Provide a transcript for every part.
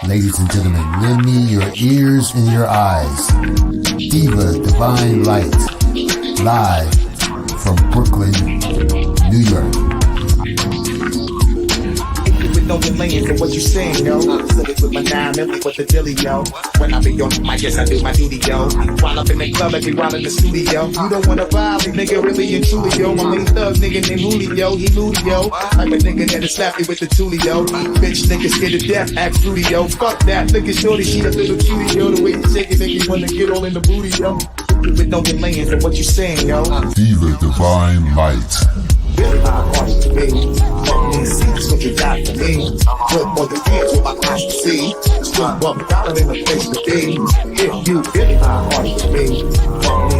Ladies and gentlemen, lend me your ears and your eyes. Diva Divine Light, live from Brooklyn, New York. No delaying for what you saying, yo. Silly with my 9 milli with the dilly, yo. When I be on my guess I do my duty, yo. While up in the club, I be while in the studio. You don't wanna vibe, nigga, really and truly, yo. My main thug, nigga named Julio, he moody, yo. I'm a nigga that'll slap me with the tulio. Bitch, nigga scared to death, act fruity, yo. Fuck that, nigga shorty, she a little cutie, yo. The way you shake it, make me wanna get all in the booty, yo. With no delaying for what you saying, yo. Diva Divine Light. Really my heart to me. See what you got for me. Put more than fans with my eyes to see. Still $1 in the place to be. If you really my heart to me.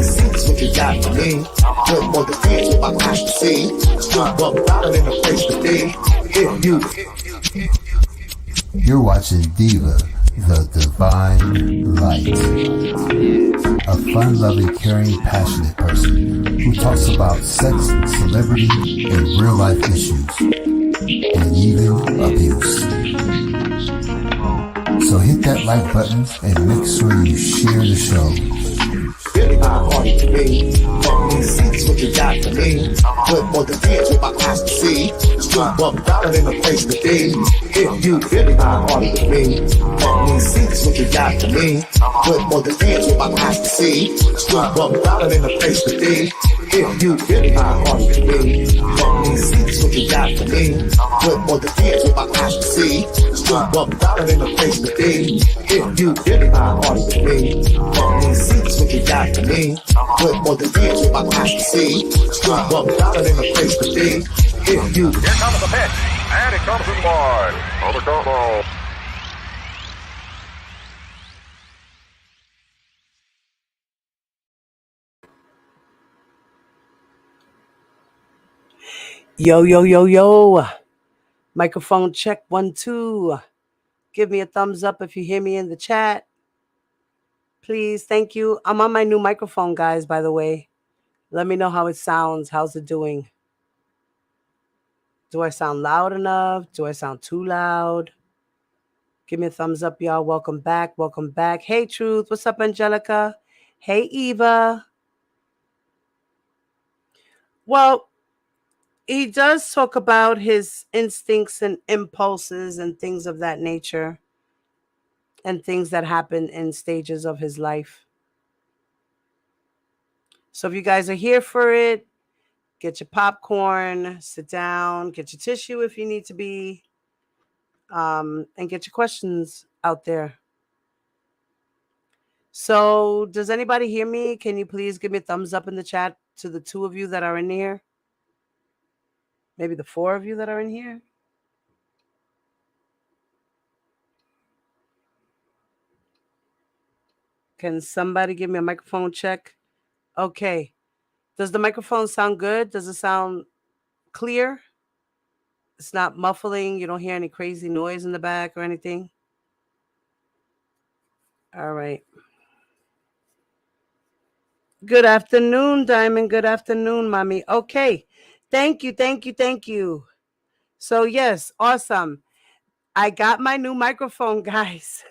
See what you got for me. Put more than fans with my eyes to see. Still $1 in the place to be. If you. You're watching Diva, the Divine Light. A fun-loving, caring, passionate person who talks about sex, celebrity, and real-life issues, and even abuse. So hit that like button and make sure you share the show. Really my heart to me. See what you got for me. Put more than fans with my eyes to see. Still $1 in the place to be. If you really my heart to me. See what you got for me. Put more than fans with my eyes to see. Still $1 in the place to be. If you really my heart to me. See what you got for me. Put more than fans with my eyes to see. Still $1 in the place to be. If you really my heart to me. See what you got for me. Put more than fans with my eyes to see. Still $1 in the place to be. If you. Here comes the pitch, and it comes in wide. On the combo. Yo, yo, yo, yo. Microphone check 1, 2. Give me a thumbs up if you hear me in the chat. Please, thank you. I'm on my new microphone, guys, by the way. Let me know how it sounds. How's it doing? Do I sound loud enough? Do I sound too loud? Give me a thumbs up, y'all. Welcome back. Welcome back. Hey, Truth. What's up, Angelica? Hey, Eva. Well, he does talk about his instincts and impulses and things of that nature and things that happen in stages of his life. So if you guys are here for it, get your popcorn, sit down, get your tissue if you need to be, and get your questions out there. So does anybody hear me? Can you please give me a thumbs up in the chat to the 2 of you that are in here? Maybe the 4 of you that are in here? Can somebody give me a microphone check? Okay. Does the microphone sound good? Does it sound clear? It's not muffling. You don't hear any crazy noise in the back or anything? All right. Good afternoon, Diamond. Good afternoon, Mommy. Okay. Thank you, thank you, thank you. So, yes, awesome. I got my new microphone, guys.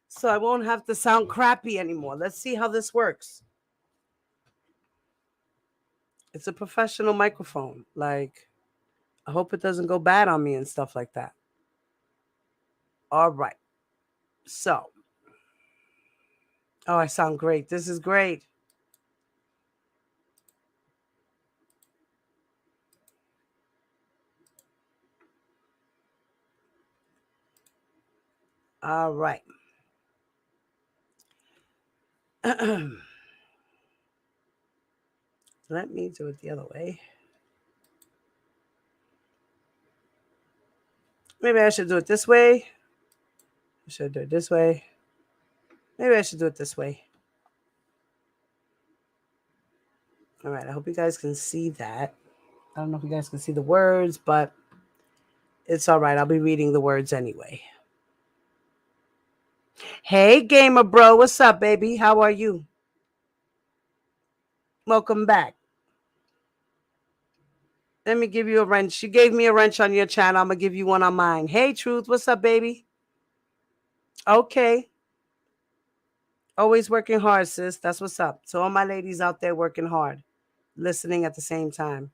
So I won't have to sound crappy anymore. Let's see how this works. It's a professional microphone. Like, I hope it doesn't go bad on me and stuff like that. All right. So. Oh, I sound great. This is great. All right. Let me do it the other way. Maybe I should do it this way. I should do it this way. Maybe I should do it this way. All right. I hope you guys can see that. I don't know if you guys can see the words, but it's all right. I'll be reading the words anyway. Hey, gamer bro. What's up, baby? How are you? Welcome back. Let me give you a wrench. You gave me a wrench on your channel. I'm going to give you one on mine. Hey, Truth. What's up, baby? Okay. Always working hard, sis. That's what's up. So all my ladies out there working hard, listening at the same time.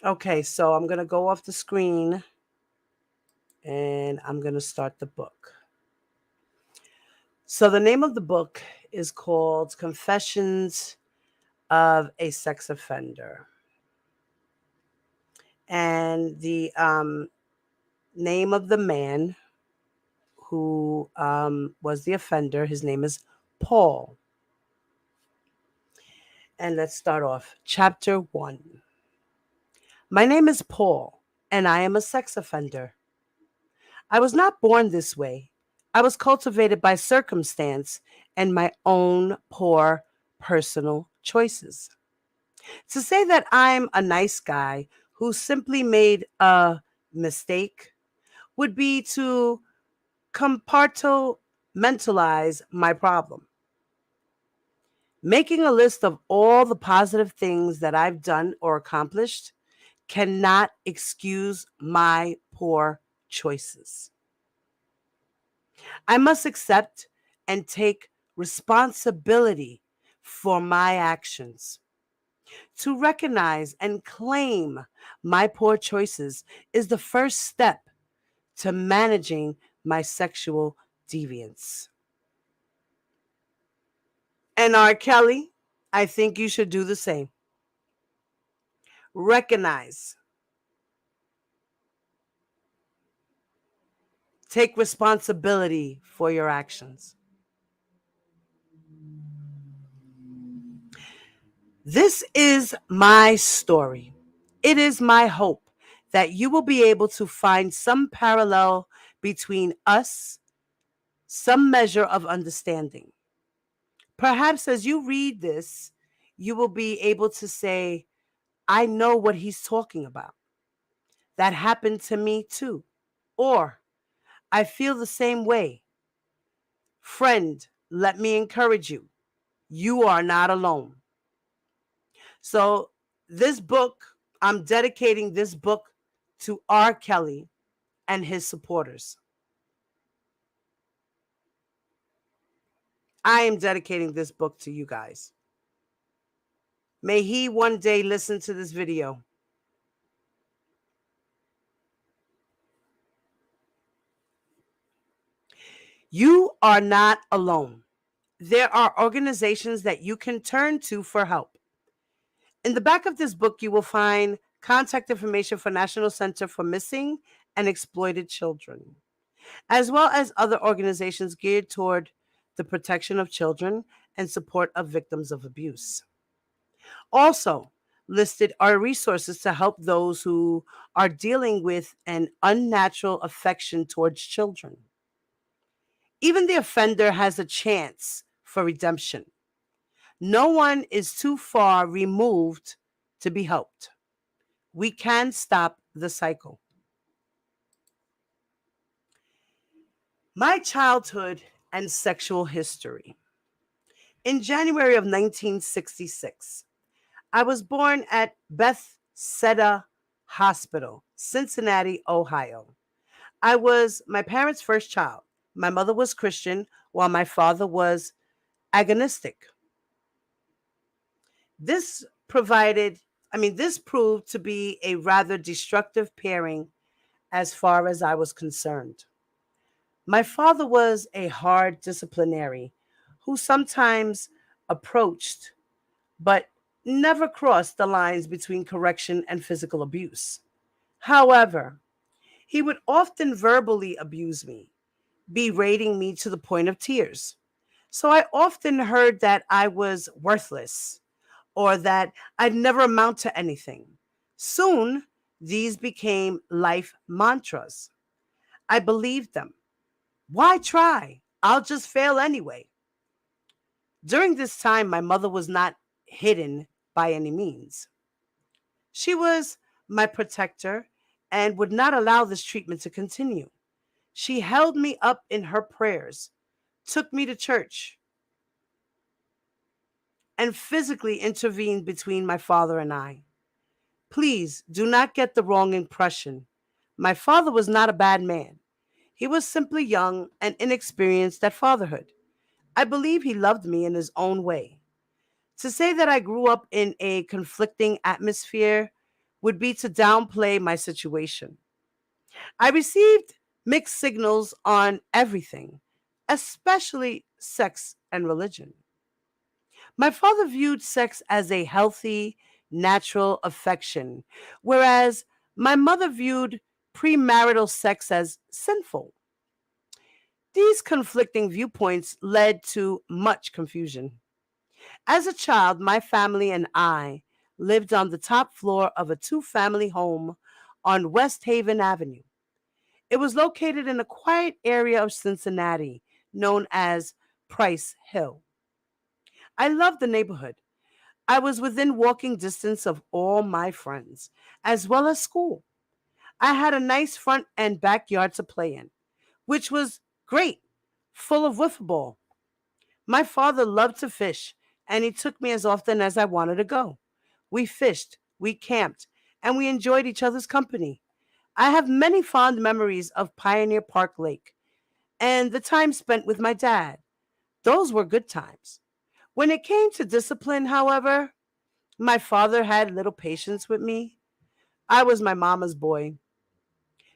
Okay, so I'm going to go off the screen and I'm going to start the book. So the name of the book is called Confessions of a Sex Offender. And the name of the man who was the offender, his name is Paul. And let's start off. Chapter 1. My name is Paul, and I am a sex offender. I was not born this way. I was cultivated by circumstance and my own poor personal choices. To say that I'm a nice guy who simply made a mistake would be to compartmentalize my problem. Making a list of all the positive things that I've done or accomplished cannot excuse my poor choices. I must accept and take responsibility for my actions. To recognize and claim my poor choices is the first step to managing my sexual deviance. And R. Kelly, I think you should do the same. Recognize. Take responsibility for your actions. This is my story. It is my hope that you will be able to find some parallel between us, some measure of understanding. Perhaps as you read this, you will be able to say, I know what he's talking about. That happened to me too. Or, I feel the same way. Friend, let me encourage you. You are not alone. So, this book, I'm dedicating this book to R. Kelly and his supporters. I am dedicating this book to you guys. May he one day listen to this video. You are not alone. There are organizations that you can turn to for help. In the back of this book, you will find contact information for National Center for Missing and Exploited Children, as well as other organizations geared toward the protection of children and support of victims of abuse. Also listed are resources to help those who are dealing with an unnatural affection towards children. Even the offender has a chance for redemption. No one is too far removed to be helped. We can stop the cycle. My childhood and sexual history. In January of 1966, I was born at Bethesda Hospital, Cincinnati, Ohio. I was my parents' first child. My mother was Christian, while my father was agnostic. This this proved to be a rather destructive pairing as far as I was concerned. My father was a hard disciplinary who sometimes approached but never crossed the lines between correction and physical abuse. However, he would often verbally abuse me, berating me to the point of tears. So I often heard that I was worthless or that I'd never amount to anything. Soon, these became life mantras. I believed them. Why try? I'll just fail anyway. During this time, my mother was not hidden by any means. She was my protector and would not allow this treatment to continue. She held me up in her prayers, took me to church, and physically intervened between my father and I. Please do not get the wrong impression. My father was not a bad man. He was simply young and inexperienced at fatherhood. I believe he loved me in his own way. To say that I grew up in a conflicting atmosphere would be to downplay my situation. I received mixed signals on everything, especially sex and religion. My father viewed sex as a healthy, natural affection, whereas my mother viewed premarital sex as sinful. These conflicting viewpoints led to much confusion. As a child, my family and I lived on the top floor of a two-family home on West Haven Avenue. It was located in a quiet area of Cincinnati known as Price Hill. I loved the neighborhood. I was within walking distance of all my friends, as well as school. I had a nice front and backyard to play in, which was great, full of wiffle ball. My father loved to fish, and he took me as often as I wanted to go. We fished, we camped, and we enjoyed each other's company. I have many fond memories of Pioneer Park Lake and the time spent with my dad. Those were good times. When it came to discipline, however, my father had little patience with me. I was my mama's boy.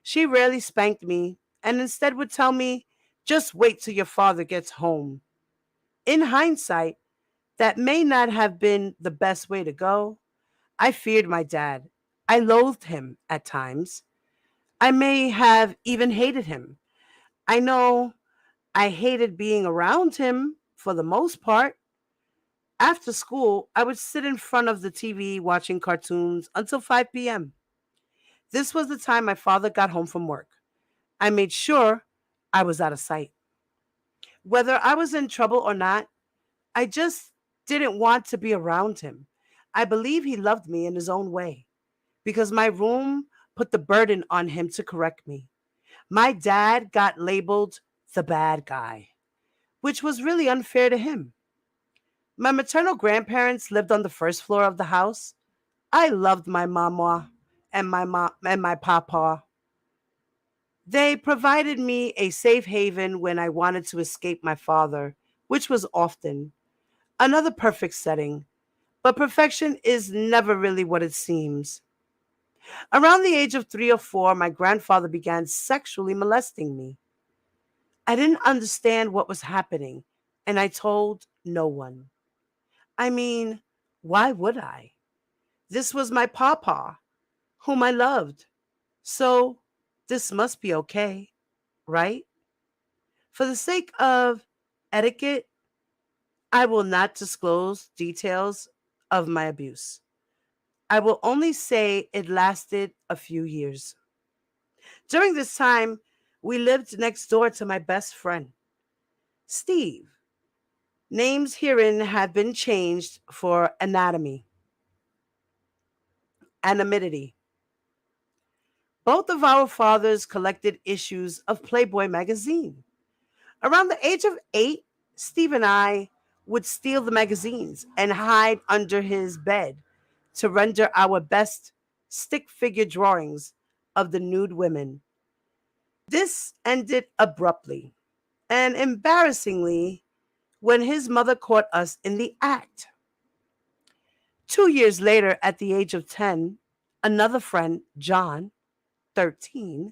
She rarely spanked me and instead would tell me, just wait till your father gets home. In hindsight, that may not have been the best way to go. I feared my dad. I loathed him at times. I may have even hated him. I know I hated being around him for the most part. After school, I would sit in front of the TV watching cartoons until 5 p.m. This was the time my father got home from work. I made sure I was out of sight. Whether I was in trouble or not, I just didn't want to be around him. I believe he loved me in his own way because my room put the burden on him to correct me. My dad got labeled the bad guy, which was really unfair to him. My maternal grandparents lived on the first floor of the house. I loved my mama and my mom and my papa. They provided me a safe haven when I wanted to escape my father, which was often. Another perfect setting, but perfection is never really what it seems. Around the age of 3 or 4, my grandfather began sexually molesting me. I didn't understand what was happening, and I told no one. I mean, why would I? This was my papa, whom I loved. So this must be okay, right? For the sake of etiquette, I will not disclose details of my abuse. I will only say it lasted a few years. During this time, we lived next door to my best friend, Steve. Names herein have been changed for anonymity. Both of our fathers collected issues of Playboy magazine. Around the age of 8, Steve and I would steal the magazines and hide under his bed to render our best stick figure drawings of the nude women. This ended abruptly and embarrassingly when his mother caught us in the act. 2 years later, at the age of 10, another friend, John, 13,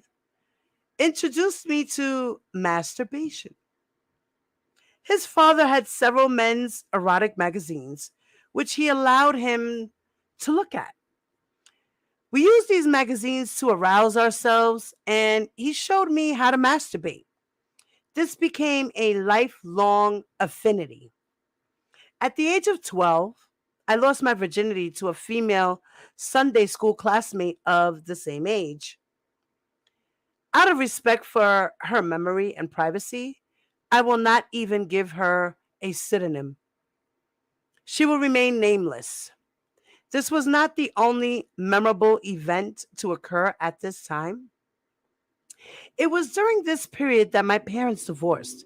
introduced me to masturbation. His father had several men's erotic magazines, which he allowed him to look at. We used these magazines to arouse ourselves, and he showed me how to masturbate. This became a lifelong affinity. At the age of 12, I lost my virginity to a female Sunday school classmate of the same age. Out of respect for her memory and privacy, I will not even give her a pseudonym. She will remain nameless. This was not the only memorable event to occur at this time. It was during this period that my parents divorced,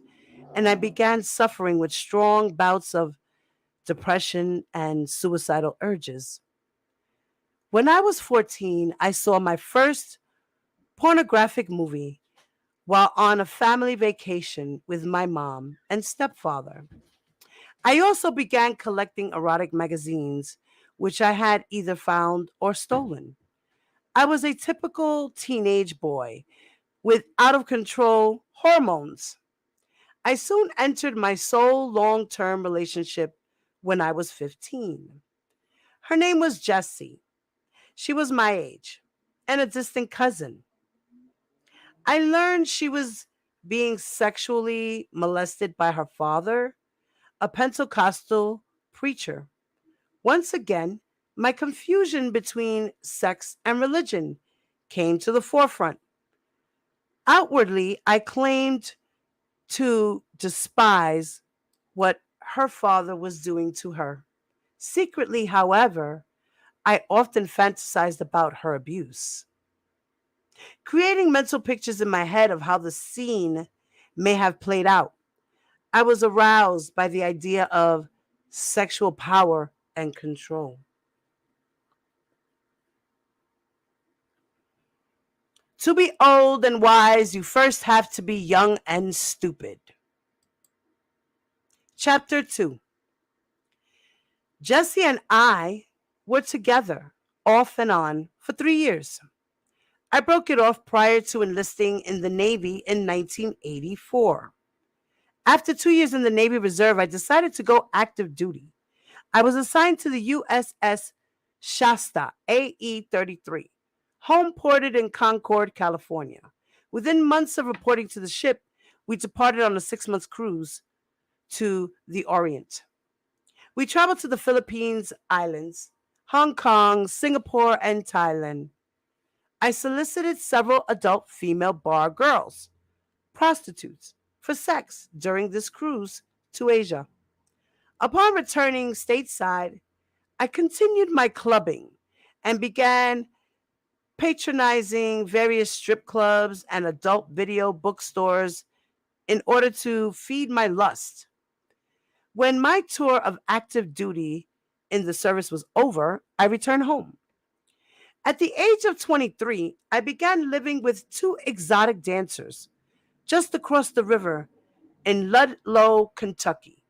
and I began suffering with strong bouts of depression and suicidal urges. When I was 14, I saw my first pornographic movie while on a family vacation with my mom and stepfather. I also began collecting erotic magazines, which I had either found or stolen. I was a typical teenage boy with out of control hormones. I soon entered my sole long term relationship when I was 15. Her name was Jessie. She was my age and a distant cousin. I learned she was being sexually molested by her father, a Pentecostal preacher. Once again, my confusion between sex and religion came to the forefront. Outwardly, I claimed to despise what her father was doing to her. Secretly, however, I often fantasized about her abuse, creating mental pictures in my head of how the scene may have played out. I was aroused by the idea of sexual power and control. To be old and wise, you first have to be young and stupid. Chapter 2. Jesse and I were together, off and on, for 3 years. I broke it off prior to enlisting in the Navy in 1984. After 2 years in the Navy Reserve, I decided to go active duty. I was assigned to the USS Shasta AE 33, home ported in Concord, California. Within months of reporting to the ship, we departed on a 6-month cruise to the Orient. We traveled to the Philippines Islands, Hong Kong, Singapore, and Thailand. I solicited several adult female bar girls, prostitutes, for sex during this cruise to Asia. Upon returning stateside, I continued my clubbing and began patronizing various strip clubs and adult video bookstores in order to feed my lust. When my tour of active duty in the service was over, I returned home. At the age of 23, I began living with two exotic dancers just across the river in Ludlow, Kentucky.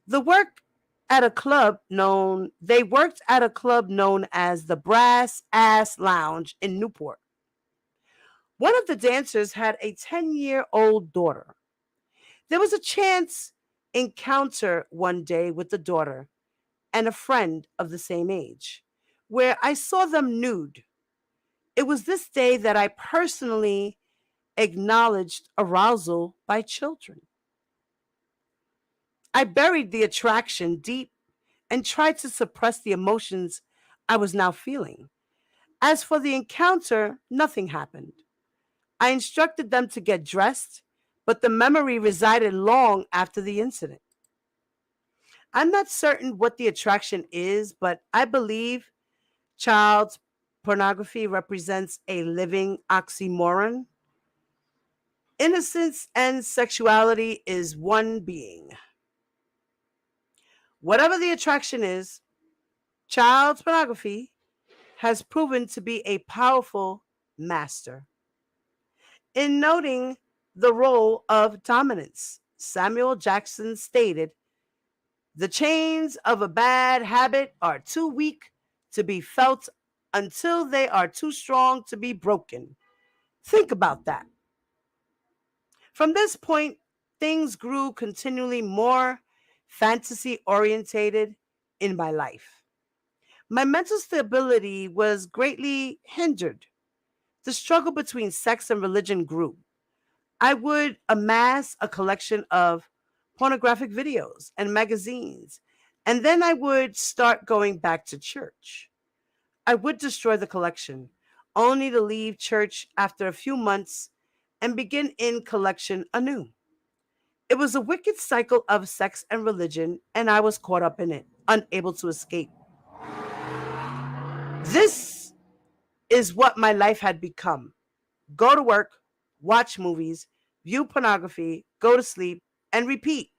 The work at a club known they worked at a club known as the Brass Ass Lounge in Newport. One of the dancers had a 10-year-old daughter. There was a chance encounter one day with the daughter and a friend of the same age, where I saw them nude. It was this day that I personally acknowledged arousal by children. I buried the attraction deep and tried to suppress the emotions I was now feeling. As for the encounter, nothing happened. I instructed them to get dressed, but the memory resided long after the incident. I'm not certain what the attraction is, but I believe child pornography represents a living oxymoron. Innocence and sexuality is one being. Whatever the attraction is, child pornography has proven to be a powerful master. In noting the role of dominance, Samuel Jackson stated, "The chains of a bad habit are too weak to be felt until they are too strong to be broken." Think about that. From this point, things grew continually more fantasy orientated in my life. My mental stability was greatly hindered. The struggle between sex and religion grew. I would amass a collection of pornographic videos and magazines, and then I would start going back to church. I would destroy the collection, only to leave church after a few months and begin in collection anew. It was a wicked cycle of sex and religion, and I was caught up in it, unable to escape. This is what my life had become: go to work, watch movies, view pornography, go to sleep, and repeat.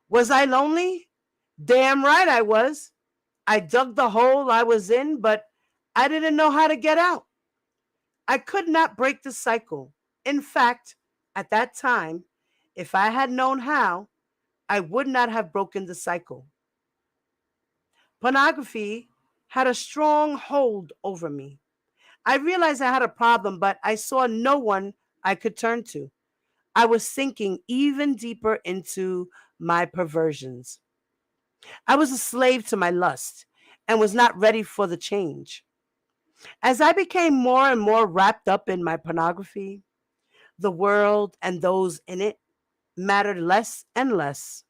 Was I lonely? Damn right I was. I dug the hole I was in, but I didn't know how to get out. I could not break the cycle. In fact, at that time, if I had known how, I would not have broken the cycle. Pornography had a strong hold over me. I realized I had a problem, but I saw no one I could turn to. I was sinking even deeper into my perversions. I was a slave to my lust and was not ready for the change. As I became more and more wrapped up in my pornography, the world and those in it mattered less and less.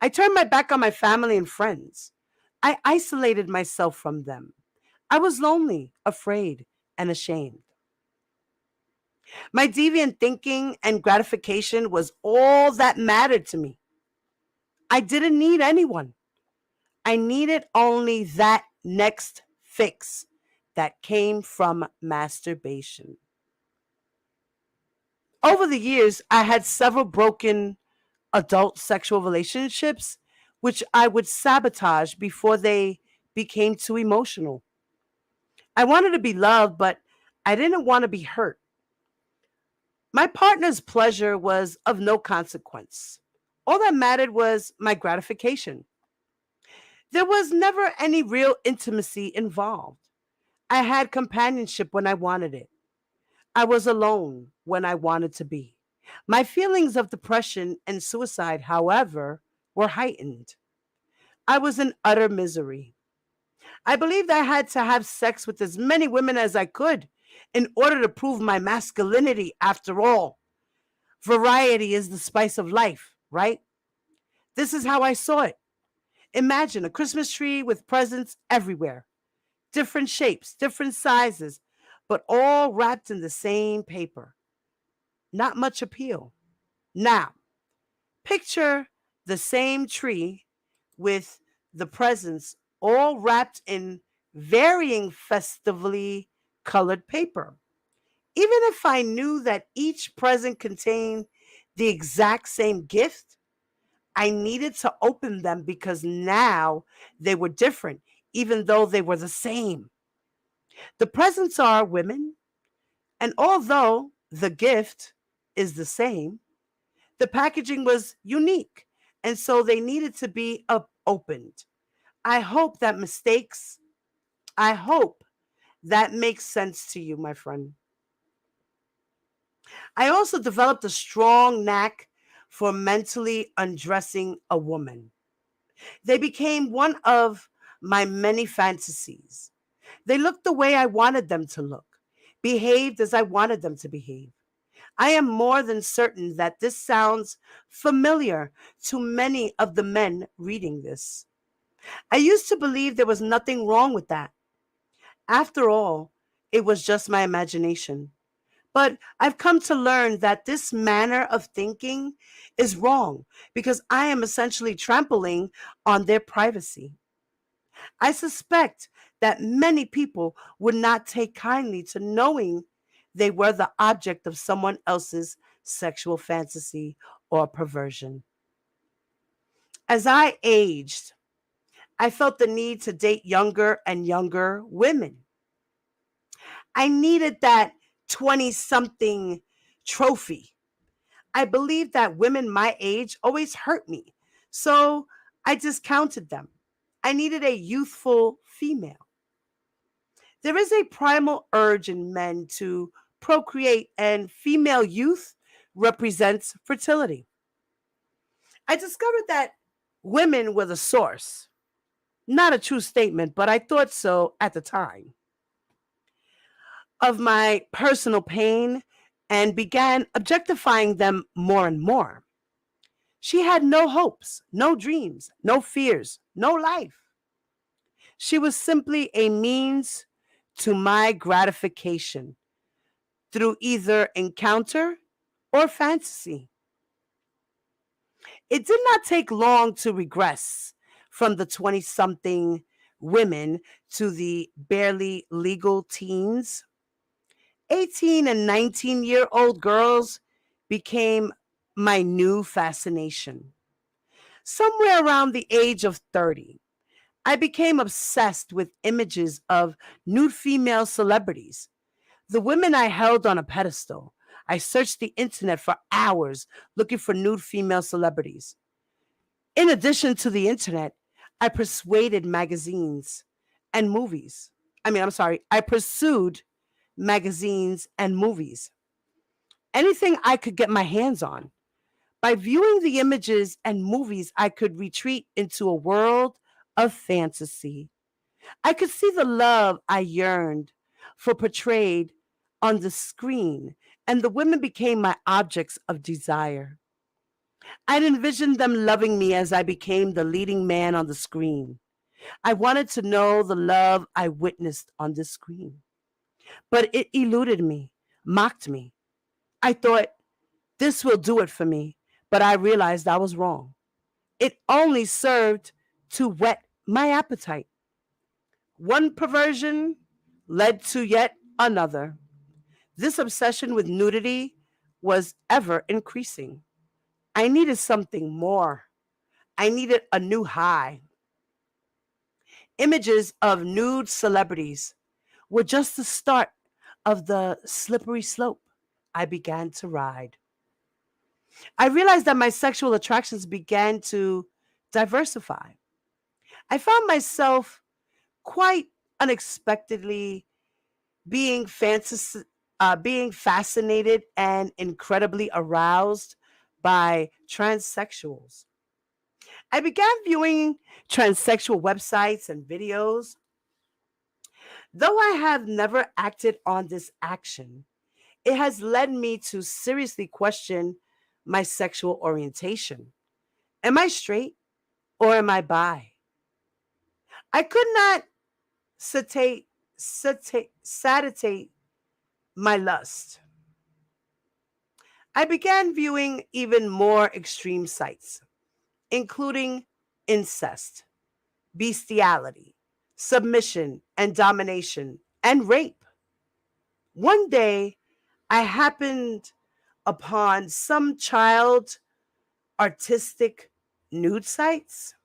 I turned my back on my family and friends. I isolated myself from them. I was lonely, afraid, and ashamed. My deviant thinking and gratification was all that mattered to me. I didn't need anyone. I needed only that next fix that came from masturbation. Over the years, I had several broken adult sexual relationships, which I would sabotage before they became too emotional. I wanted to be loved, but I didn't want to be hurt. My partner's pleasure was of no consequence. All that mattered was my gratification. There was never any real intimacy involved. I had companionship when I wanted it. I was alone when I wanted to be. My feelings of depression and suicide, however, were heightened. I was in utter misery. I believed I had to have sex with as many women as I could in order to prove my masculinity. After all, variety is the spice of life, right? This is how I saw it. Imagine a Christmas tree with presents everywhere, different shapes, different sizes, but all wrapped in the same paper. Not much appeal. Now, picture the same tree with the presents all wrapped in varying festively colored paper. Even if I knew that each present contained the exact same gift, I needed to open them because now they were different, even though they were the same. The presents are women, and although the gift is the same, the packaging was unique, and so they needed to be opened. I hope that mistakes, I hope that makes sense to you, my friend. I also developed a strong knack for mentally undressing a woman. They became one of my many fantasies. They looked the way I wanted them to look, behaved as I wanted them to behave. I am more than certain that this sounds familiar to many of the men reading this. I used to believe there was nothing wrong with that. After all, it was just my imagination. But I've come to learn that this manner of thinking is wrong because I am essentially trampling on their privacy. I suspect that many people would not take kindly to knowing they were the object of someone else's sexual fantasy or perversion. As I aged, I felt the need to date younger and younger women. I needed that 20 something trophy. I believed that women my age always hurt me, so I discounted them. I needed a youthful female. There is a primal urge in men to procreate, and female youth represents fertility. I discovered that women were the source. Not a true statement, but I thought so at the time. Of my personal pain and began objectifying them more and more. She had no hopes, no dreams, no fears, no life. She was simply a means to my gratification through either encounter or fantasy. It did not take long to regress from the 20 something women to the barely legal teens. 18 and 19-year-old girls became my new fascination. Somewhere around the age of 30, I became obsessed with images of nude female celebrities, the women I held on a pedestal. I searched the internet for hours looking for nude female celebrities. In addition to the internet, I persuaded magazines and movies. I pursued magazines and movies. Anything I could get my hands on. By viewing the images and movies, I could retreat into a world of fantasy. I could see the love I yearned for portrayed on the screen, and the women became my objects of desire. I'd envisioned them loving me as I became the leading man on the screen. I wanted to know the love I witnessed on the screen. But it eluded me, mocked me. I thought, this will do it for me, but I realized I was wrong. It only served to whet my appetite. One perversion led to yet another. This obsession with nudity was ever increasing. I needed something more. I needed a new high. Images of nude celebrities were just the start of the slippery slope I began to ride. I realized that my sexual attractions began to diversify. I found myself quite unexpectedly being fascinated and incredibly aroused by transsexuals. I began viewing transsexual websites and videos. Though I have never acted on this action, it has led me to seriously question my sexual orientation. Am I straight or am I bi? I could not satiate my lust. I began viewing even more extreme sites, including incest, bestiality, submission and domination, and rape. One day, I happened upon some child artistic nude sites.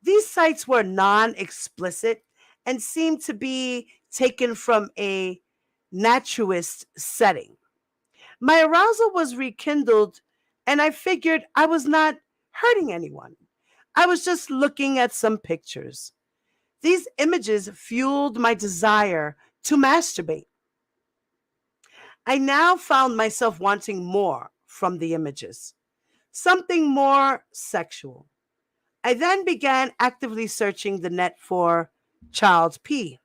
These sites were non explicit and seemed to be taken from a naturist setting. My arousal was rekindled, and I figured I was not hurting anyone. I was just looking at some pictures. These images fueled my desire to masturbate. I now found myself wanting more from the images, something more sexual. I then began actively searching the net for child P.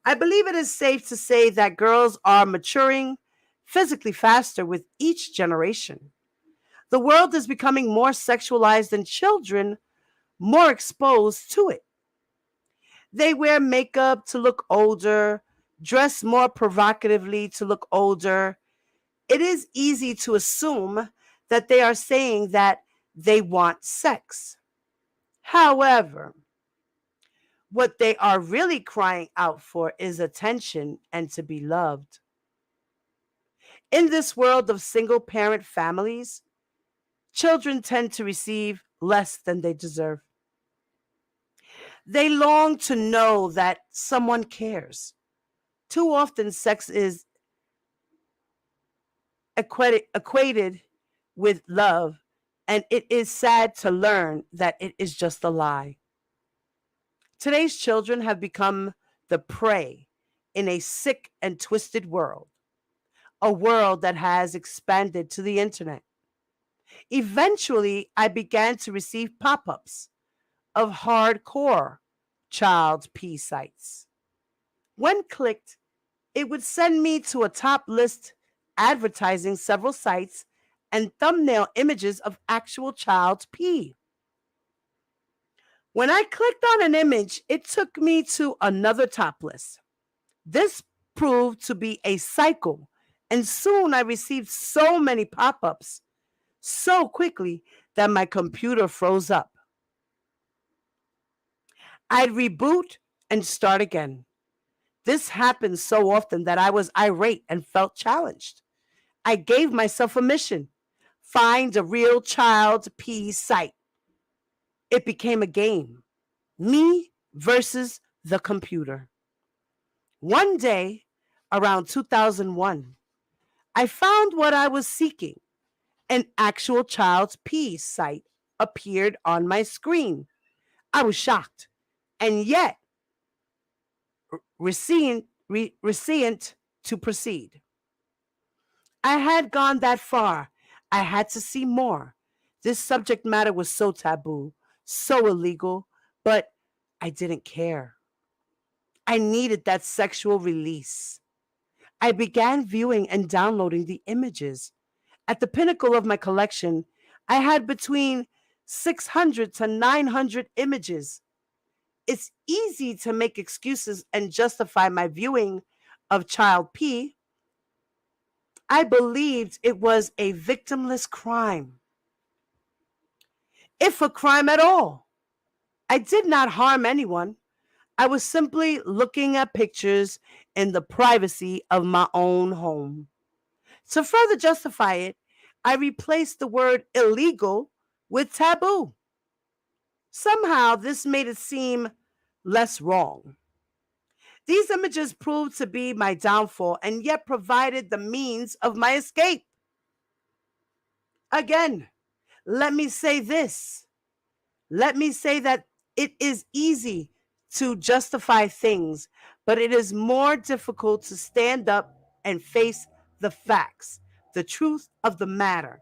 I believe it is safe to say that girls are maturing physically faster with each generation. The world is becoming more sexualized and children more exposed to it. They wear makeup to look older, dress more provocatively to look older. It is easy to assume that they are saying that they want sex. However, what they are really crying out for is attention and to be loved. In this world of single parent families, children tend to receive less than they deserve. They long to know that someone cares. Too often, sex is equated with love, and it is sad to learn that it is just a lie. Today's children have become the prey in a sick and twisted world, a world that has expanded to the internet. Eventually, I began to receive pop ups of hardcore child P sites. When clicked, it would send me to a top list advertising several sites and thumbnail images of actual child P. When I clicked on an image, it took me to another top list. This proved to be a cycle, and soon I received so many pop ups so quickly that my computer froze up. I'd reboot and start again. This happened so often that I was irate and felt challenged. I gave myself a mission: find a real child P site. It became a game. Me versus the computer. One day, around 2001, I found what I was seeking. An actual child's pee site appeared on my screen. I was shocked and yet recient to proceed. I had gone that far. I had to see more. This subject matter was so taboo, so illegal, but I didn't care. I needed that sexual release. I began viewing and downloading the images. At the pinnacle of my collection, I had between 600 to 900 images. It's easy to make excuses and justify my viewing of child P. I believed it was a victimless crime, if a crime at all. I did not harm anyone. I was simply looking at pictures in the privacy of my own home. To further justify it, I replaced the word illegal with taboo. Somehow, this made it seem less wrong. These images proved to be my downfall and yet provided the means of my escape. Again, let me say this. Let me say that it is easy to justify things, but it is more difficult to stand up and face the facts, the truth of the matter.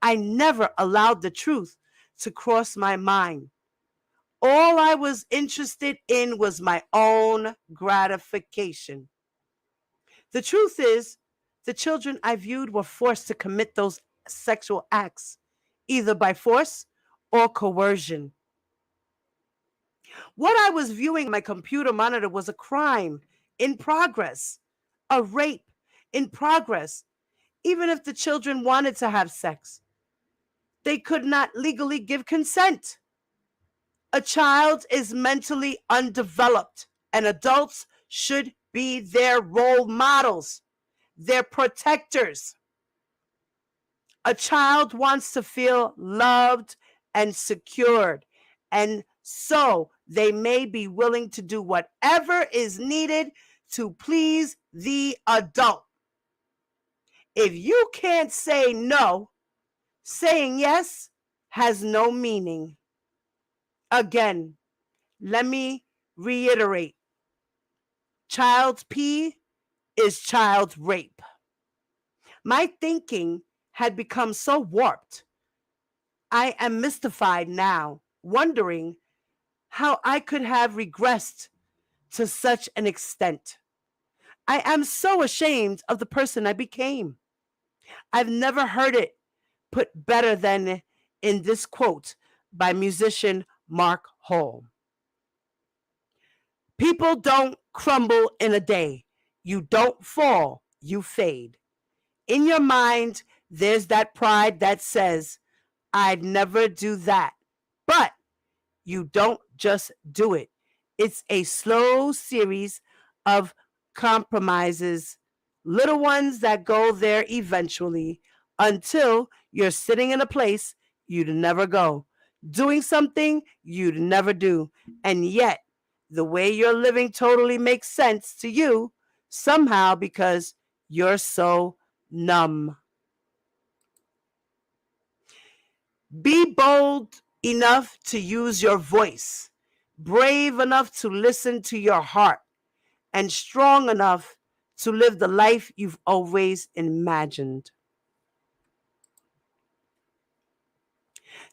I never allowed the truth to cross my mind. All I was interested in was my own gratification. The truth is, the children I viewed were forced to commit those sexual acts, either by force or coercion. What I was viewing on my computer monitor was a crime in progress, a rape in progress. Even if the children wanted to have sex, they could not legally give consent. A child is mentally undeveloped, and adults should be their role models, their protectors. A child wants to feel loved and secured, and so they may be willing to do whatever is needed to please the adult. If you can't say no, saying yes has no meaning. Again, let me reiterate. Child's pee is child rape. My thinking had become so warped. I am mystified now, wondering how I could have regressed to such an extent. I am so ashamed of the person I became. I've never heard it put better than in this quote by musician Mark Hall. People don't crumble in a day. You don't fall, you fade. In your mind, there's that pride that says, I'd never do that. But you don't just do it. It's a slow series of compromises, little ones that go there eventually, until you're sitting in a place you'd never go, doing something you'd never do. And yet, the way you're living totally makes sense to you somehow because you're so numb. Be bold enough to use your voice, brave enough to listen to your heart, and strong enough to live the life you've always imagined.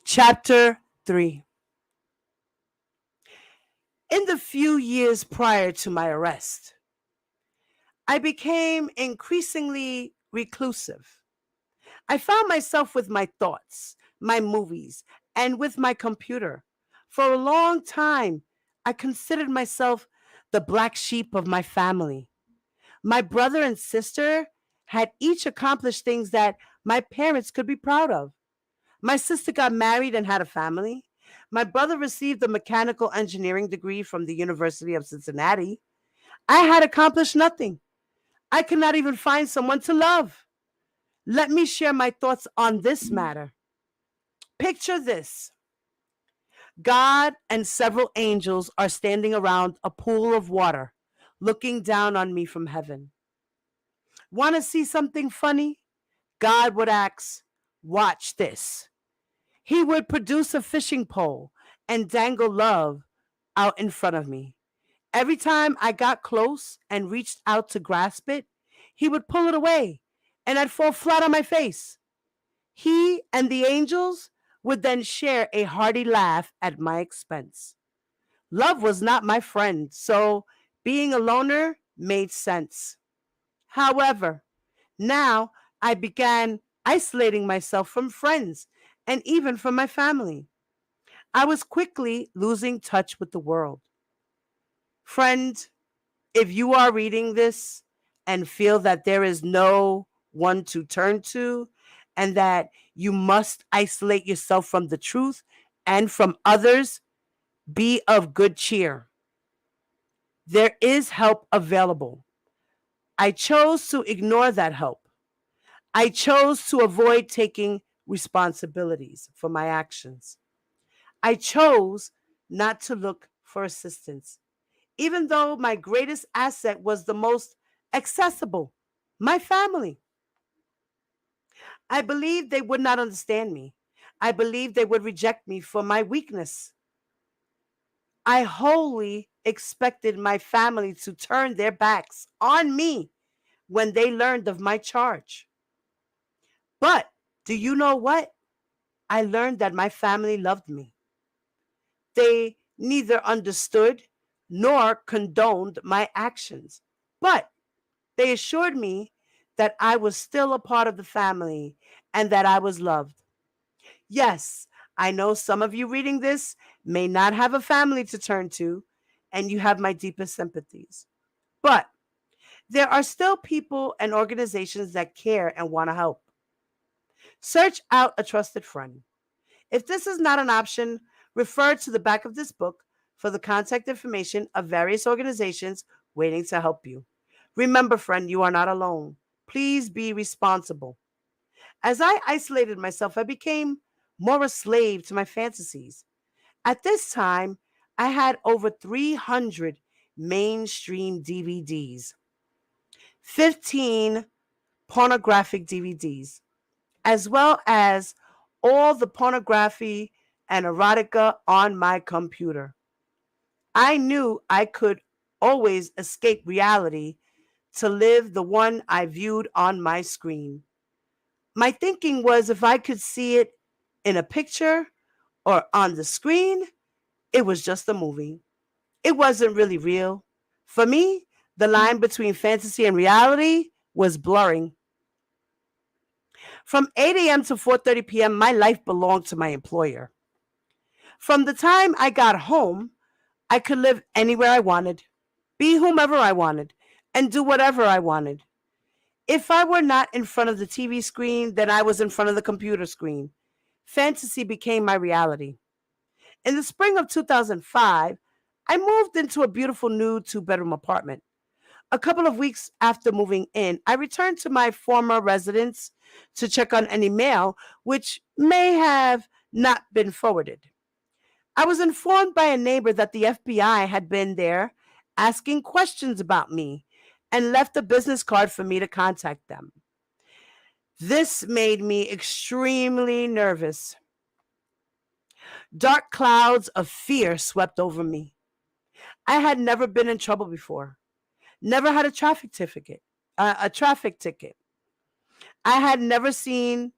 Chapter 3. In the few years prior to my arrest, I became increasingly reclusive. I found myself with my thoughts, my movies, and with my computer. For a long time, I considered myself the black sheep of my family. My brother and sister had each accomplished things that my parents could be proud of. My sister got married and had a family. My brother received a mechanical engineering degree from the University of Cincinnati. I had accomplished nothing. I could not even find someone to love. Let me share my thoughts on this matter. Picture this. God and several angels are standing around a pool of water, looking down on me from heaven. Want to see something funny? God would ask, "Watch this." He would produce a fishing pole and dangle love out in front of me. Every time I got close and reached out to grasp it, he would pull it away and I'd fall flat on my face. He and the angels would then share a hearty laugh at my expense. Love was not my friend, so being a loner made sense. However, now I began isolating myself from friends and even from my family. I was quickly losing touch with the world. Friend, if you are reading this and feel that there is no one to turn to and that you must isolate yourself from the truth and from others, be of good cheer. There is help available. I chose to ignore that help. I chose to avoid taking responsibilities for my actions. I chose not to look for assistance, even though my greatest asset was the most accessible, my family. I believed they would not understand me. I believed they would reject me for my weakness. I wholly expected my family to turn their backs on me when they learned of my charge. But do you know what? I learned that my family loved me. They neither understood nor condoned my actions, but they assured me that I was still a part of the family and that I was loved. Yes, I know some of you reading this may not have a family to turn to, and you have my deepest sympathies. But there are still people and organizations that care and want to help. Search out a trusted friend. If this is not an option, refer to the back of this book for the contact information of various organizations waiting to help you. Remember, friend, you are not alone. Please be responsible. As I isolated myself, I became more a slave to my fantasies. At this time, I had over 300 mainstream DVDs, 15 pornographic DVDs, as well as all the pornography and erotica on my computer. I knew I could always escape reality to live the one I viewed on my screen. My thinking was if I could see it in a picture or on the screen, it was just a movie. It wasn't really real. For me, the line between fantasy and reality was blurring. From 8 a.m. to 4:30 p.m., my life belonged to my employer. From the time I got home, I could live anywhere I wanted, be whomever I wanted, and do whatever I wanted. If I were not in front of the TV screen, then I was in front of the computer screen. Fantasy became my reality. In the spring of 2005, I moved into a beautiful new two-bedroom apartment. A couple of weeks after moving in, I returned to my former residence to check on any mail which may have not been forwarded. I was informed by a neighbor that the FBI had been there asking questions about me and left a business card for me to contact them. This made me extremely nervous. Dark clouds of fear swept over me. I had never been in trouble before. Never had a traffic ticket. I had never seen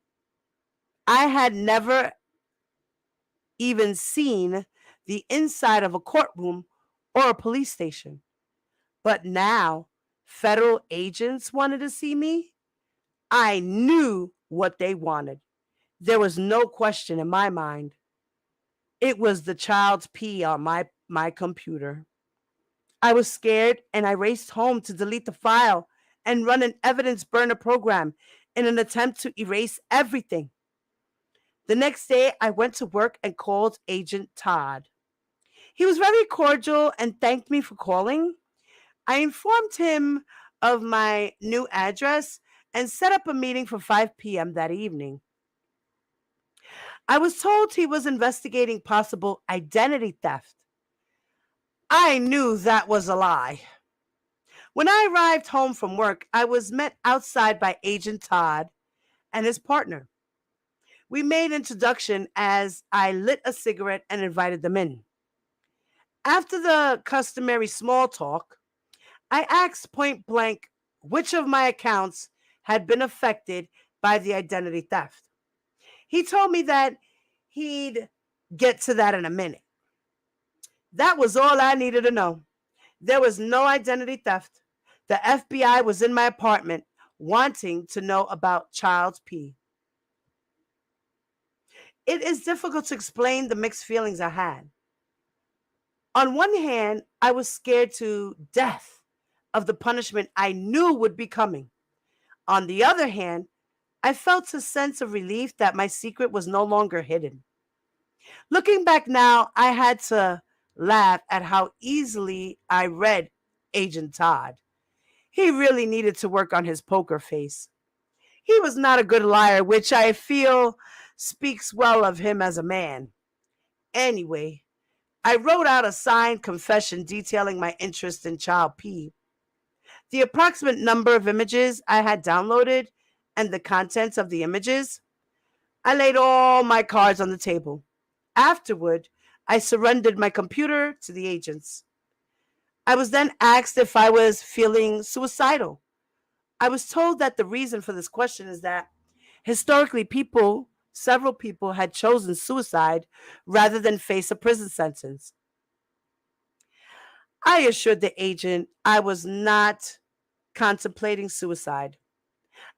I had never even seen the inside of a courtroom or a police station. But now federal agents wanted to see me. I knew what they wanted. There was no question in my mind. It was the child's pee on my computer. I was scared and I raced home to delete the file and run an evidence burner program in an attempt to erase everything. The next day, I went to work and called Agent Todd. He was very cordial and thanked me for calling. I informed him of my new address and set up a meeting for 5 p.m. that evening. I was told he was investigating possible identity theft. I knew that was a lie. When I arrived home from work, I was met outside by Agent Todd and his partner. We made introduction as I lit a cigarette and invited them in. After the customary small talk, I asked point blank which of my accounts had been affected by the identity theft. He told me that he'd get to that in a minute. That was all I needed to know. There was no identity theft. The FBI was in my apartment wanting to know about Child's P. It is difficult to explain the mixed feelings I had. On one hand, I was scared to death of the punishment I knew would be coming. On the other hand, I felt a sense of relief that my secret was no longer hidden. Looking back now, I had to laugh at how easily I read Agent Todd. He really needed to work on his poker face. He was not a good liar, which I feel speaks well of him as a man. Anyway, I wrote out a signed confession detailing my interest in Child P, the approximate number of images I had downloaded, and the contents of the images. I laid all my cards on the table. Afterward, I surrendered my computer to the agents. I was then asked if I was feeling suicidal. I was told that the reason for this question is that historically several people had chosen suicide rather than face a prison sentence. I assured the agent I was not contemplating suicide.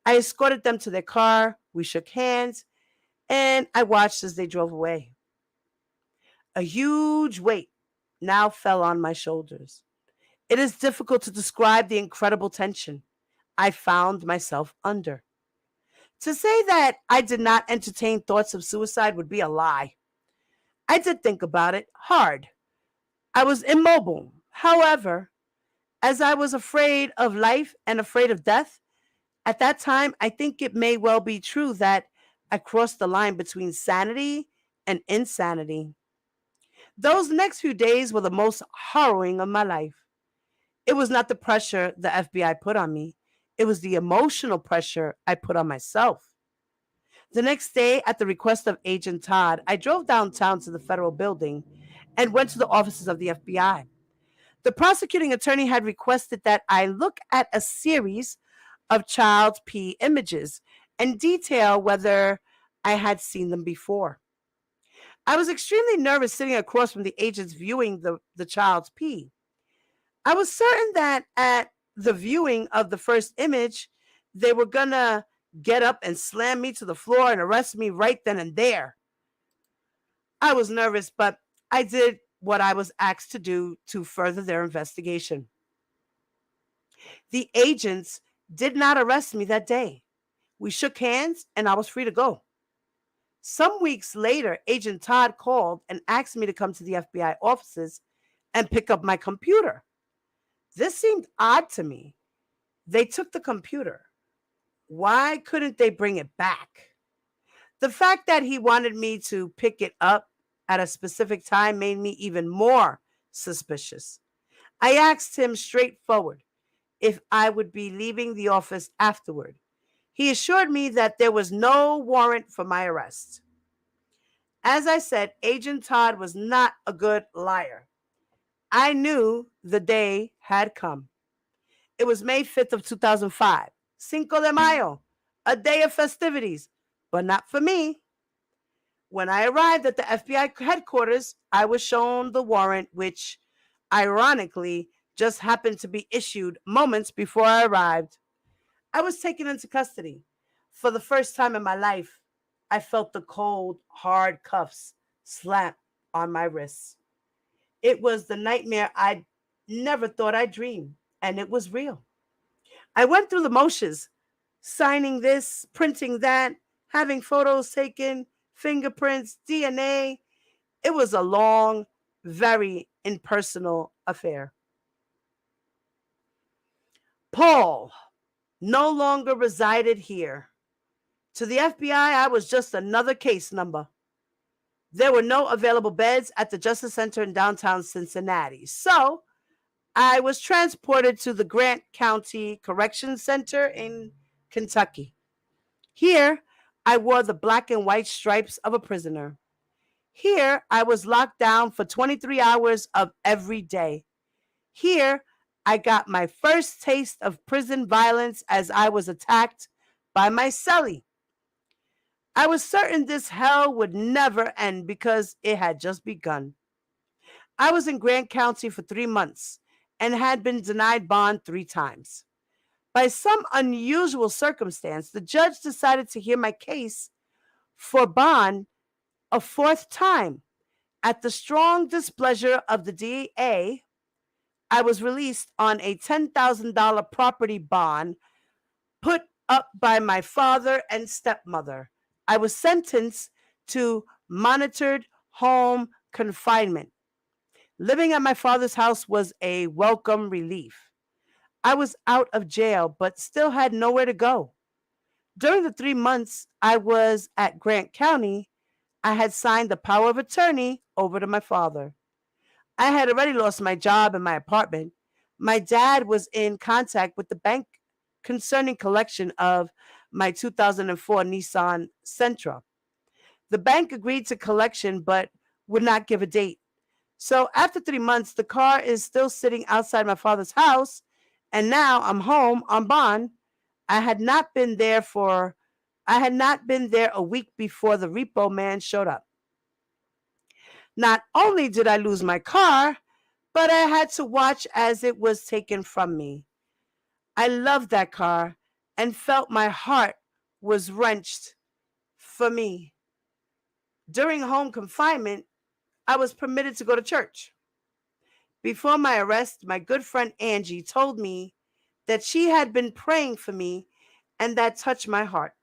I escorted them to their car, we shook hands, and I watched as they drove away. A huge weight now fell on my shoulders. It is difficult to describe the incredible tension I found myself under. To say that I did not entertain thoughts of suicide would be a lie. I did think about it hard. I was immobile. However, as I was afraid of life and afraid of death, at that time, I think it may well be true that I crossed the line between sanity and insanity. Those next few days were the most harrowing of my life. It was not the pressure the FBI put on me. It was the emotional pressure I put on myself. The next day, at the request of Agent Todd, I drove downtown to the federal building and went to the offices of the FBI. The prosecuting attorney had requested that I look at a series of Child P images and detail whether I had seen them before. I was extremely nervous sitting across from the agents viewing the Child's P. I was certain that at the viewing of the first image, they were gonna get up and slam me to the floor and arrest me right then and there. I was nervous, but I did what I was asked to do to further their investigation. The agents did not arrest me that day. We shook hands and I was free to go. Some weeks later, Agent Todd called and asked me to come to the FBI offices and pick up my computer. This seemed odd to me. They took the computer. Why couldn't they bring it back? The fact that he wanted me to pick it up at a specific time made me even more suspicious. I asked him straightforward if I would be leaving the office afterward. He assured me that there was no warrant for my arrest. As I said, Agent Todd was not a good liar. I knew the day had come. It was May 5th of 2005, Cinco de Mayo, a day of festivities, but not for me. When I arrived at the FBI headquarters, I was shown the warrant, which, ironically, just happened to be issued moments before I arrived. I was taken into custody. For the first time in my life, I felt the cold, hard cuffs slap on my wrists. It was the nightmare I never thought I'd dream, and it was real. I went through the motions, signing this, printing that, having photos taken, fingerprints, DNA. It was a long, very impersonal affair. Paul no longer resided here. To the FBI, I was just another case number. There were no available beds at the Justice Center in downtown Cincinnati. So I was transported to the Grant County Correction Center in Kentucky. Here, I wore the black and white stripes of a prisoner. Here, I was locked down for 23 hours of every day. Here, I got my first taste of prison violence as I was attacked by my cellie. I was certain this hell would never end because it had just begun. I was in Grant County for 3 months and had been denied bond 3 times. By some unusual circumstance, the judge decided to hear my case for bond a 4th time. At the strong displeasure of the DA, I was released on a $10,000 property bond put up by my father and stepmother. I was sentenced to monitored home confinement. Living at my father's house was a welcome relief. I was out of jail, but still had nowhere to go. During the 3 months I was at Grant County, I had signed the power of attorney over to my father. I had already lost my job and my apartment. My dad was in contact with the bank concerning collection of my 2004 Nissan Sentra. The bank agreed to collection but would not give a date. So after 3 months, the car is still sitting outside my father's house, and now I'm home on bond. I had not been there a week before the repo man showed up. Not only did I lose my car, but I had to watch as it was taken from me. I loved that car and felt my heart was wrenched for me. During home confinement, I was permitted to go to church. Before my arrest, my good friend Angie told me that she had been praying for me, and that touched my heart.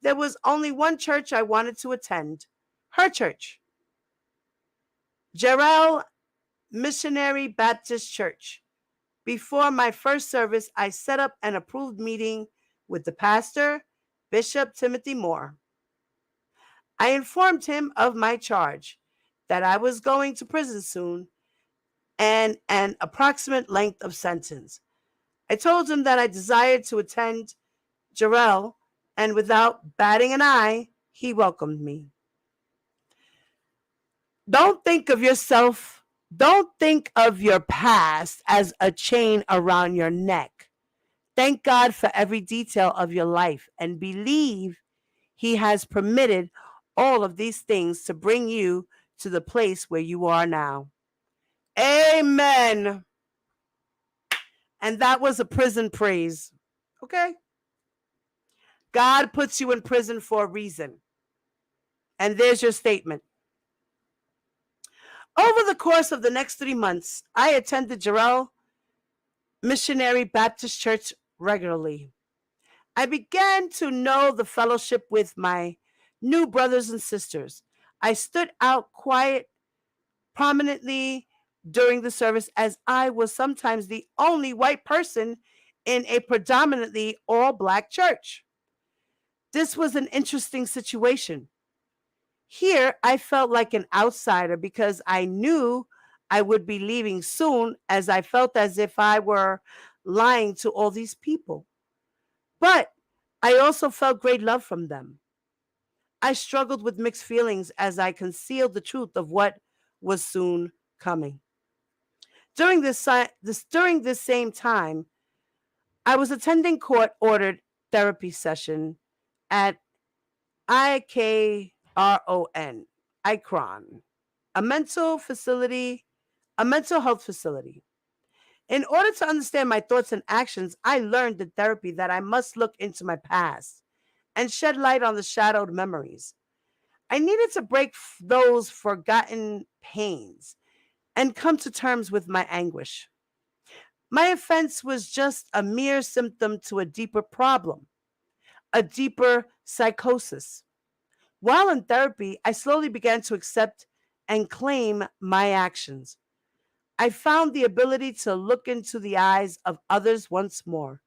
There was only one church I wanted to attend, her church, Jarrell Missionary Baptist Church. Before my first service, I set up an approved meeting with the pastor, Bishop Timothy Moore. I informed him of my charge, that I was going to prison soon, and an approximate length of sentence. I told him that I desired to attend Jarrell, and without batting an eye, he welcomed me. Don't think of your past as a chain around your neck. Thank God for every detail of your life and believe He has permitted all of these things to bring you to the place where you are now. Amen. And that was a prison praise. Okay? God puts you in prison for a reason. And there's your statement. Over the course of the next 3 months, I attended Jarrell Missionary Baptist Church regularly. I began to know the fellowship with my new brothers and sisters. I stood out quite prominently during the service as I was sometimes the only white person in a predominantly all-black church. This was an interesting situation. Here, I felt like an outsider because I knew I would be leaving soon, as I felt as if I were lying to all these people. But I also felt great love from them. I struggled with mixed feelings as I concealed the truth of what was soon coming. During this same time, I was attending court-ordered therapy session at ICRON, a mental health facility. In order to understand my thoughts and actions, I learned in therapy that I must look into my past and shed light on the shadowed memories. I needed to break those forgotten pains and come to terms with my anguish. My offense was just a mere symptom to a deeper problem, a deeper psychosis. While in therapy, I slowly began to accept and claim my actions. I found the ability to look into the eyes of others once more.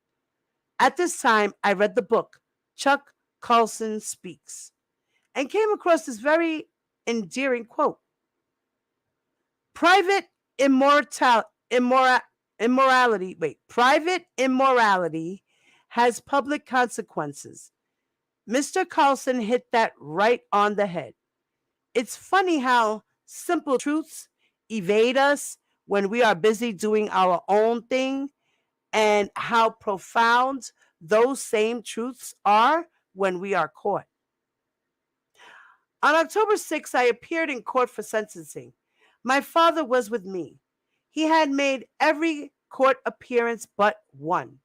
At this time, I read the book, Chuck Colson Speaks, and came across this very endearing quote. Private immortal, immora, immorality, wait, private immorality has public consequences. Mr. Carlson hit that right on the head. It's funny how simple truths evade us when we are busy doing our own thing, and how profound those same truths are when we are caught. On October 6th, I appeared in court for sentencing. My father was with me. He had made every court appearance but one.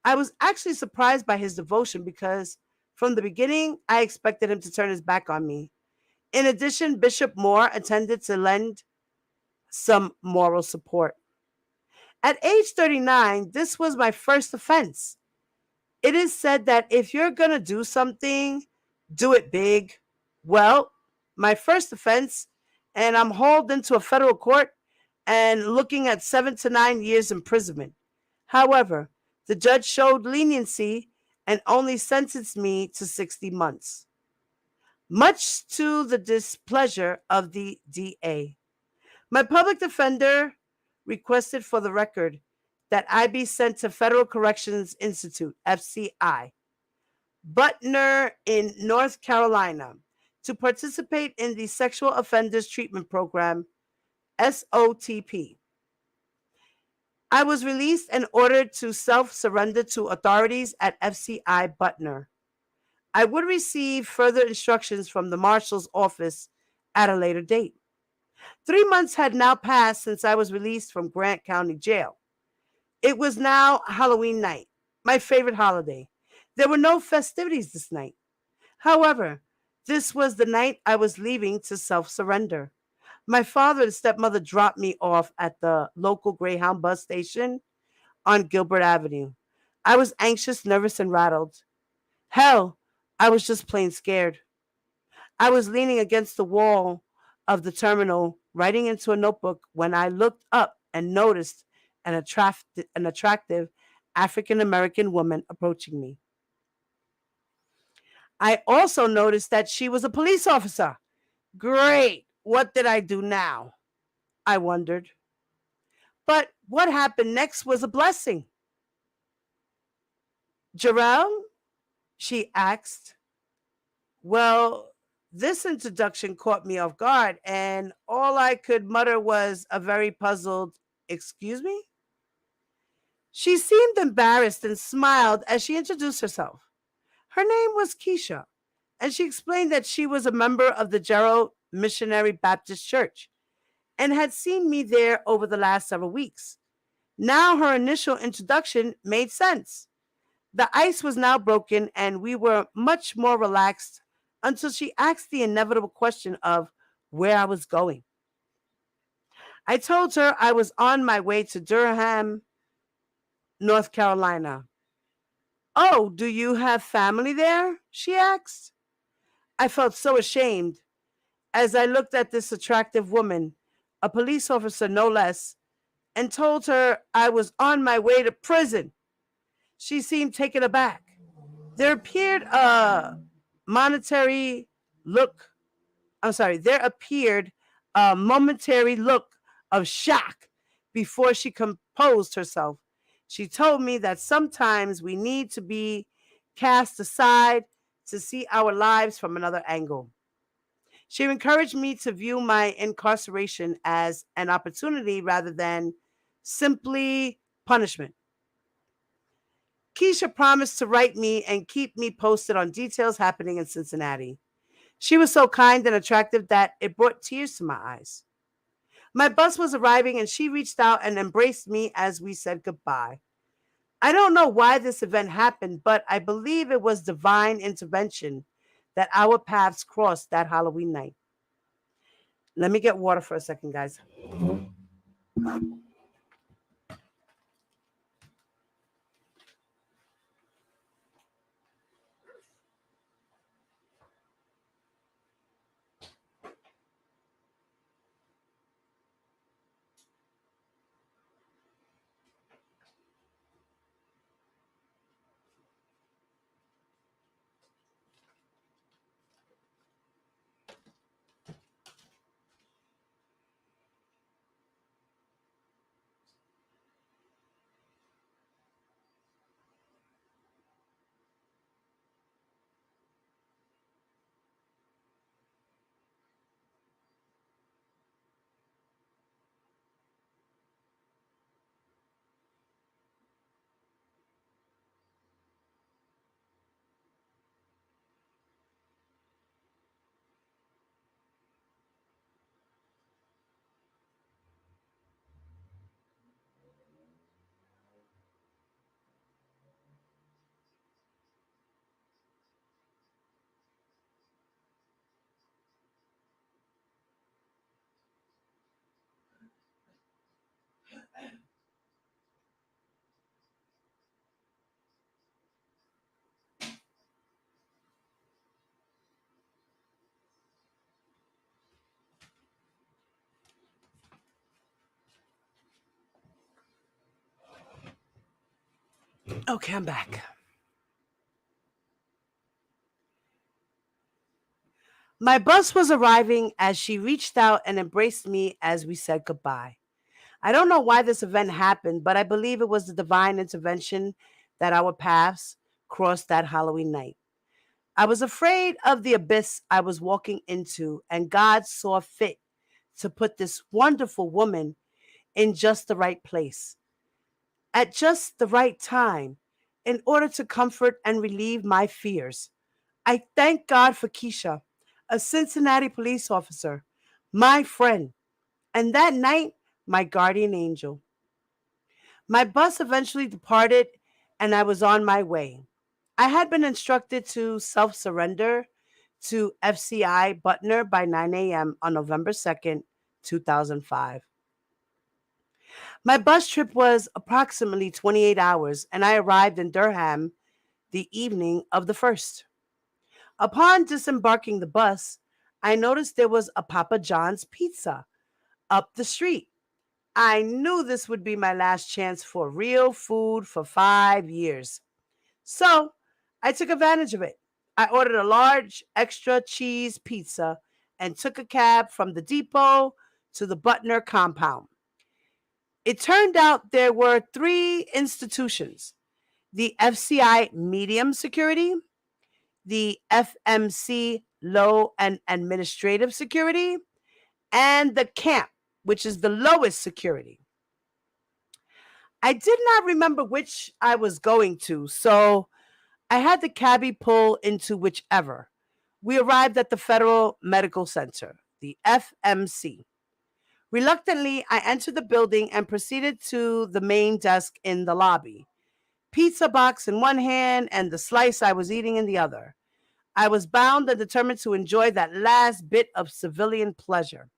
I was actually surprised by his devotion because from the beginning, I expected him to turn his back on me. In addition, Bishop Moore attended to lend some moral support. At age 39, this was my first offense. It is said that if you're going to do something, do it big. Well, my first offense, and I'm hauled into a federal court and looking at 7 to 9 years imprisonment. However, the judge showed leniency and only sentenced me to 60 months, much to the displeasure of the DA. My public defender requested for the record that I be sent to Federal Corrections Institute, FCI, Butner in North Carolina, to participate in the Sexual Offenders Treatment Program, SOTP. I was released and ordered to self-surrender to authorities at FCI Butner. I would receive further instructions from the marshal's office at a later date. 3 months had now passed since I was released from Grant County Jail. It was now Halloween night, my favorite holiday. There were no festivities this night. However, this was the night I was leaving to self-surrender. My father and stepmother dropped me off at the local Greyhound bus station on Gilbert Avenue. I was anxious, nervous, and rattled. Hell, I was just plain scared. I was leaning against the wall of the terminal, writing into a notebook, when I looked up and noticed an attractive African American woman approaching me. I also noticed that she was a police officer. Great. What did I do now? I wondered. But what happened next was a blessing. Jarrell? She asked. Well, this introduction caught me off guard, and all I could mutter was a very puzzled, "Excuse me?" She seemed embarrassed and smiled as she introduced herself. Her name was Keisha, and she explained that she was a member of the Gerald Missionary Baptist Church and had seen me there over the last several weeks. Now her initial introduction made sense. The ice was now broken, and we were much more relaxed until she asked the inevitable question of where I was going. I told her I was on my way to Durham, North Carolina. Oh, do you have family there? She asked. I felt so ashamed as I looked at this attractive woman, a police officer no less, and told her I was on my way to prison. She seemed taken aback. There appeared a monetary look. There appeared a momentary look of shock before she composed herself. She told me that sometimes we need to be cast aside to see our lives from another angle. She encouraged me to view my incarceration as an opportunity rather than simply punishment. Keisha promised to write me and keep me posted on details happening in Cincinnati. She was so kind and attractive that it brought tears to my eyes. My bus was arriving, and she reached out and embraced me as we said goodbye. I don't know why this event happened, but I believe it was divine intervention that our paths crossed that Halloween night. Let me get water for a second, guys. Okay, I'm back. My bus was arriving as she reached out and embraced me as we said goodbye. I don't know why this event happened, but I believe it was the divine intervention that our paths crossed that Halloween night. I was afraid of the abyss I was walking into, and God saw fit to put this wonderful woman in just the right place, at just the right time, in order to comfort and relieve my fears. I thank God for Keisha, a Cincinnati police officer, my friend, and that night, my guardian angel. My bus eventually departed, and I was on my way. I had been instructed to self surrender to FCI Butner by 9 a.m. on November 2nd, 2005. My bus trip was approximately 28 hours, and I arrived in Durham the evening of the 1st. Upon disembarking the bus, I noticed there was a Papa John's pizza up the street. I knew this would be my last chance for real food for 5 years. So I took advantage of it. I ordered a large extra cheese pizza and took a cab from the depot to the Butner compound. It turned out there were three institutions: the FCI medium security, the FMC low and administrative security, and the camp, which is the lowest security. I did not remember which I was going to, so I had the cabbie pull into whichever. We arrived at the Federal Medical Center, the FMC. Reluctantly, I entered the building and proceeded to the main desk in the lobby, pizza box in one hand and the slice I was eating in the other. I was bound and determined to enjoy that last bit of civilian pleasure.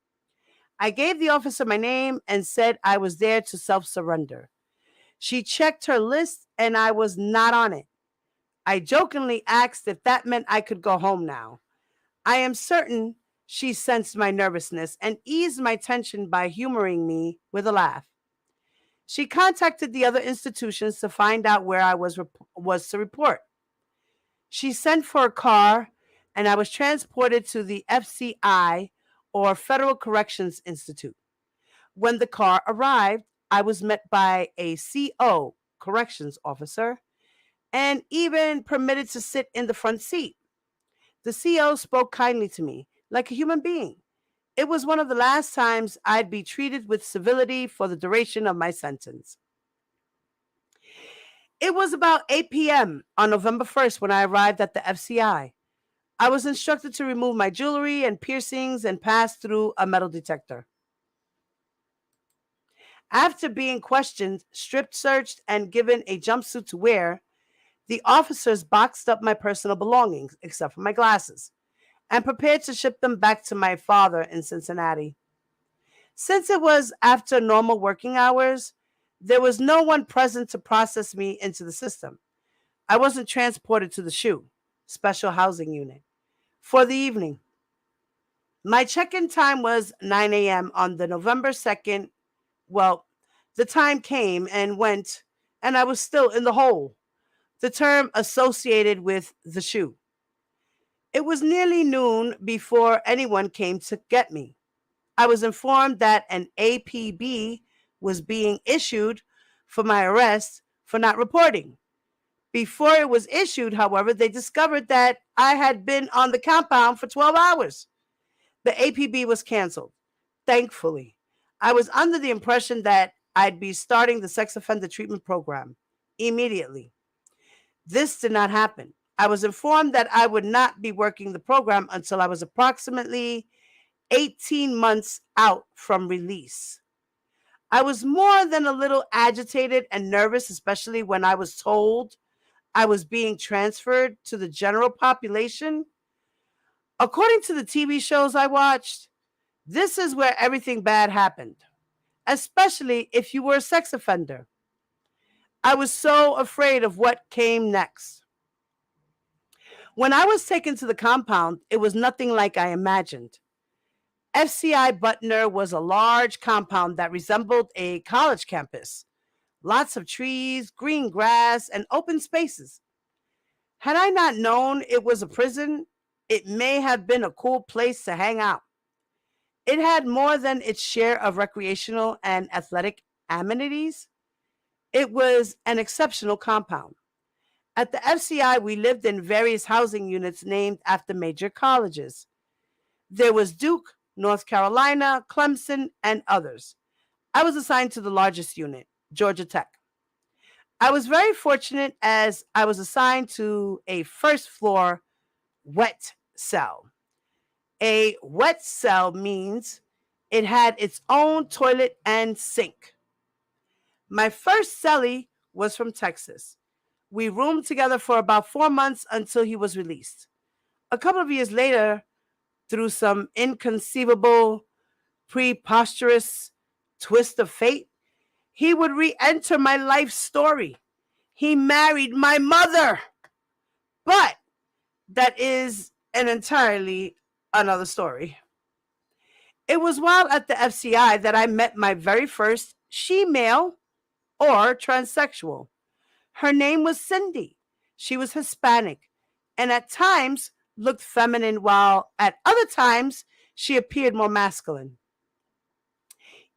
I gave the officer my name and said I was there to self surrender. She checked her list and I was not on it. I jokingly asked if that meant I could go home now. I am certain she sensed my nervousness and eased my tension by humoring me with a laugh. She contacted the other institutions to find out where I was to report. She sent for a car, and I was transported to the FCI, or Federal Corrections Institute. When the car arrived, I was met by a CO, corrections officer, and even permitted to sit in the front seat. The CO spoke kindly to me, like a human being. It was one of the last times I'd be treated with civility for the duration of my sentence. It was about 8 p.m. on November 1st when I arrived at the FCI. I was instructed to remove my jewelry and piercings and pass through a metal detector. After being questioned, stripped searched, and given a jumpsuit to wear, the officers boxed up my personal belongings, except for my glasses, and prepared to ship them back to my father in Cincinnati. Since it was after normal working hours, there was no one present to process me into the system. I wasn't transported to the SHU, Special Housing Unit, for the evening. My check-in time was 9 a.m. on the November 2nd. Well, the time came and went, and I was still in the hole, the term associated with the SHU. It was nearly noon before anyone came to get me. I was informed that an APB was being issued for my arrest for not reporting. Before it was issued, however, they discovered that I had been on the compound for 12 hours. The APB was canceled. Thankfully, I was under the impression that I'd be starting the sex offender treatment program immediately. This did not happen. I was informed that I would not be working the program until I was approximately 18 months out from release. I was more than a little agitated and nervous, especially when I was told I was being transferred to the general population. According to the TV shows I watched, this is where everything bad happened, especially if you were a sex offender. I was so afraid of what came next. When I was taken to the compound, it was nothing like I imagined. FCI Butner was a large compound that resembled a college campus. lots of trees, green grass, and open spaces. Had I not known it was a prison, it may have been a cool place to hang out. It had more than its share of recreational and athletic amenities. It was an exceptional compound. At the FCI, we lived in various housing units named after major colleges. There was Duke, North Carolina, Clemson, and others. I was assigned to the largest unit, Georgia Tech. I was very fortunate as I was assigned to a first floor wet cell. A wet cell means it had its own toilet and sink. My first cellie was from Texas. We roomed together for about 4 months until he was released. A couple of years later, through some inconceivable, preposterous twist of fate, he would re-enter my life story. He married my mother. But that is an entirely another story. It was while at the FCI that I met my very first she-male or transsexual. Her name was Cindy. She was Hispanic and at times looked feminine, while at other times she appeared more masculine.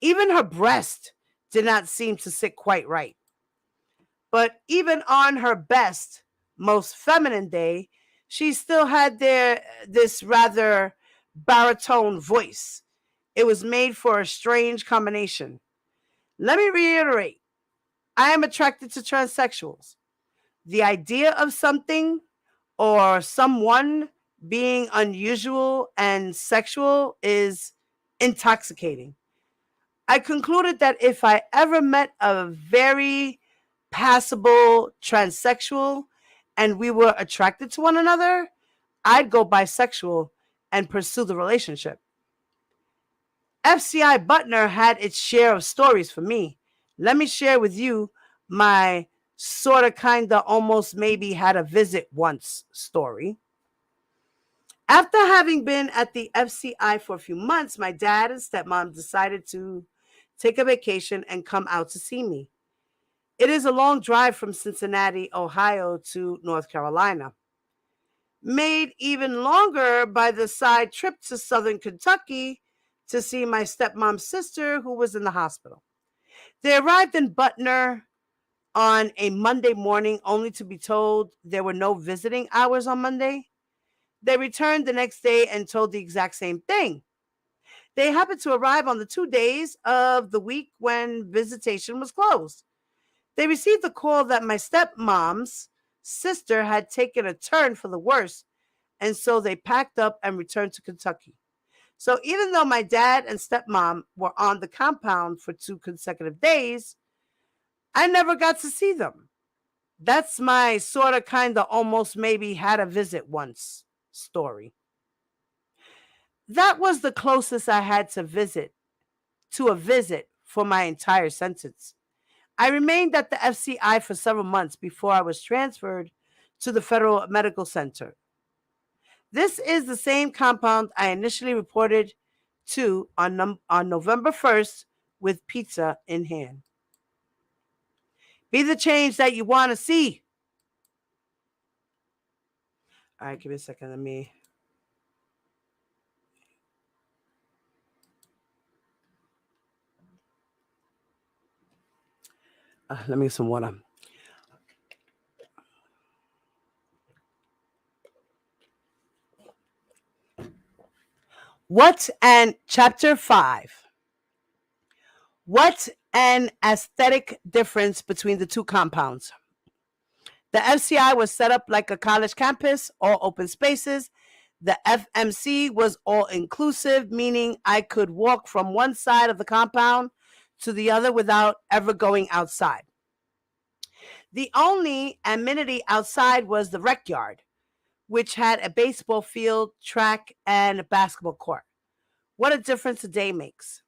Even her breast did not seem to sit quite right. But even on her best, most feminine day, she still had this rather baritone voice. It was made for a strange combination. Let me reiterate, I am attracted to transsexuals. The idea of something or someone being unusual and sexual is intoxicating. I concluded that if I ever met a very passable transsexual and we were attracted to one another, I'd go bisexual and pursue the relationship. FCI Butner had its share of stories for me. Let me share with you my sorta kinda almost maybe had a visit once story. After having been at the FCI for a few months, my dad and stepmom decided to take a vacation and come out to see me. It is a long drive from Cincinnati, Ohio to North Carolina, made even longer by the side trip to Southern Kentucky to see my stepmom's sister who was in the hospital. They arrived in Butner on a Monday morning only to be told there were no visiting hours on Monday. They returned the next day and told the exact same thing. They happened to arrive on the 2 days of the week when visitation was closed. They received the call that my stepmom's sister had taken a turn for the worse, and so they packed up and returned to Kentucky. So even though my dad and stepmom were on the compound for 2 consecutive days, I never got to see them. That's my sorta kinda almost maybe had a visit once story. That was the closest I had to a visit for my entire sentence. I remained at the FCI for several months before I was transferred to the Federal Medical Center. This is the same compound I initially reported to on November 1st with pizza in hand. Be the change that you want to see. All right, give me a second. Let me get some water. Chapter 5. What an aesthetic difference between the two compounds. The FCI was set up like a college campus, all open spaces. The FMC was all inclusive, meaning I could walk from one side of the compound to the other without ever going outside. The only amenity outside was the rec yard, which had a baseball field, track, and a basketball court. What a difference a day makes.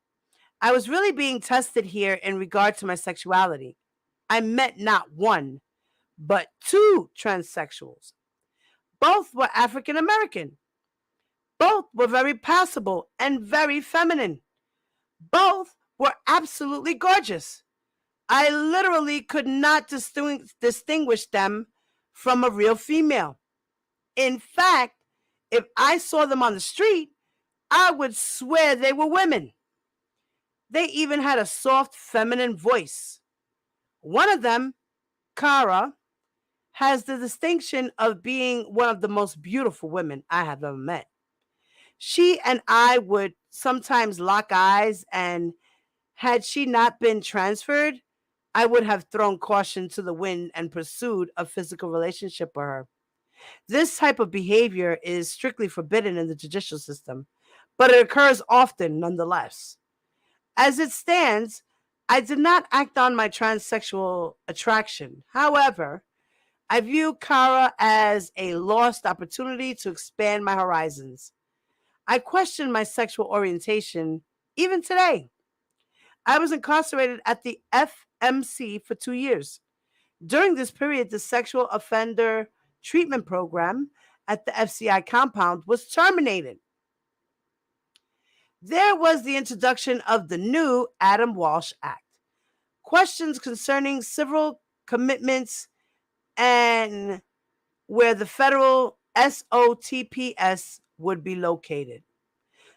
I was really being tested here in regard to my sexuality. I met not one, but 2 transsexuals. Both were African American. Both were very passable and very feminine. Both were absolutely gorgeous. I literally could not distinguish them from a real female. In fact, if I saw them on the street, I would swear they were women. They even had a soft feminine voice. One of them, Kara, has the distinction of being one of the most beautiful women I have ever met. She and I would sometimes lock eyes, and had she not been transferred, I would have thrown caution to the wind and pursued a physical relationship with her. This type of behavior is strictly forbidden in the judicial system, but it occurs often nonetheless. As it stands, I did not act on my transsexual attraction. However, I view Kara as a lost opportunity to expand my horizons. I question my sexual orientation even today. I was incarcerated at the FMC for 2 years. During this period, the sexual offender treatment program at the FCI compound was terminated. There was the introduction of the new Adam Walsh Act. Questions concerning civil commitments and where the federal SOTPS would be located.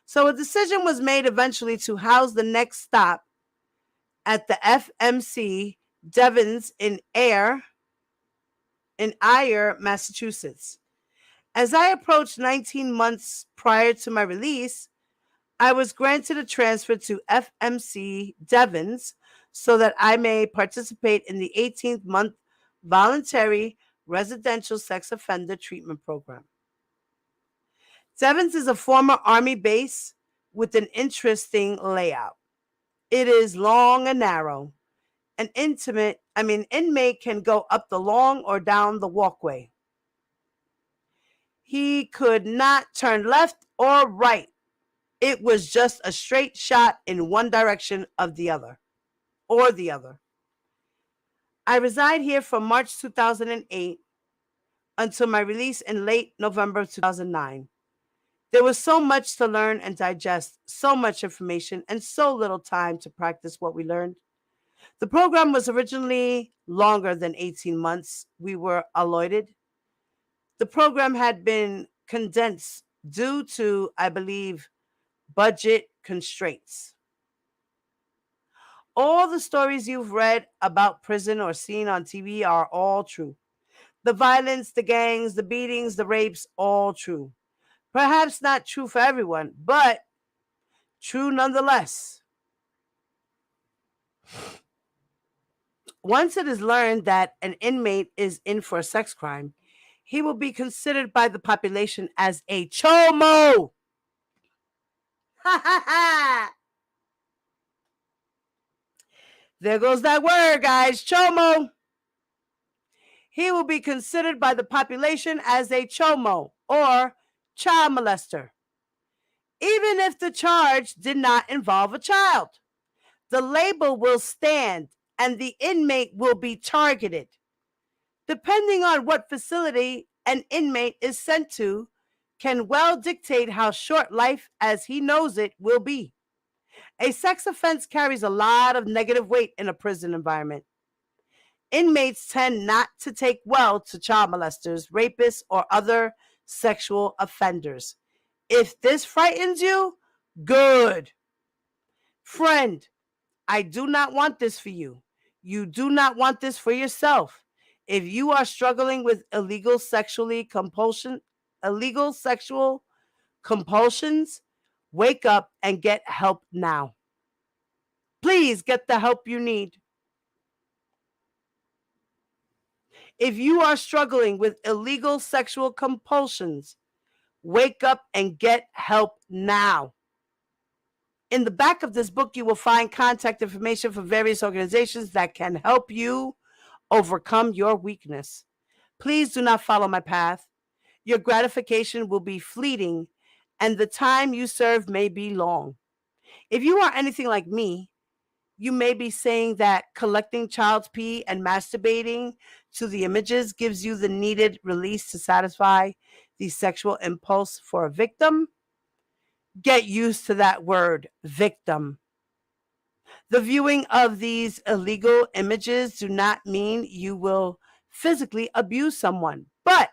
So a decision was made eventually to house the next stop at the FMC Devons in Ayer, Massachusetts. As I approached 19 months prior to my release, I was granted a transfer to FMC Devons so that I may participate in the 18th month voluntary residential sex offender treatment program. Devons is a former Army base with an interesting layout. It is long and narrow. An inmate can go up the long or down the walkway. He could not turn left or right. It was just a straight shot in one direction of the other, or the other. I reside here from March 2008 until my release in late November 2009. There was so much to learn and digest, so much information, and so little time to practice what we learned. The program was originally longer than 18 months. We were allotted. The program had been condensed due to, I believe, budget constraints. All the stories you've read about prison or seen on TV are all true. The violence, the gangs, the beatings, the rapes, all true. Perhaps not true for everyone, but true nonetheless. Once it is learned that an inmate is in for a sex crime, he will be considered by the population as a chomo. Ha ha ha! There goes that word, guys. Chomo. He will be considered by the population as a chomo or child molester, even if the charge did not involve a child. The label will stand and the inmate will be targeted. Depending on what facility an inmate is sent to, can well dictate how short life as he knows it will be. A sex offense carries a lot of negative weight in a prison environment. Inmates tend not to take well to child molesters, rapists, or other sexual offenders. If this frightens you, good. Friend, I do not want this for you. You do not want this for yourself. If you are struggling with illegal sexual compulsions, wake up and get help now. Please get the help you need. If you are struggling with illegal sexual compulsions, wake up and get help now. In the back of this book, you will find contact information for various organizations that can help you overcome your weakness. Please do not follow my path. Your gratification will be fleeting, and the time you serve may be long. If you are anything like me, you may be saying that collecting child's pee and masturbating to the images gives you the needed release to satisfy the sexual impulse for a victim. Get used to that word, victim. The viewing of these illegal images do not mean you will physically abuse someone, but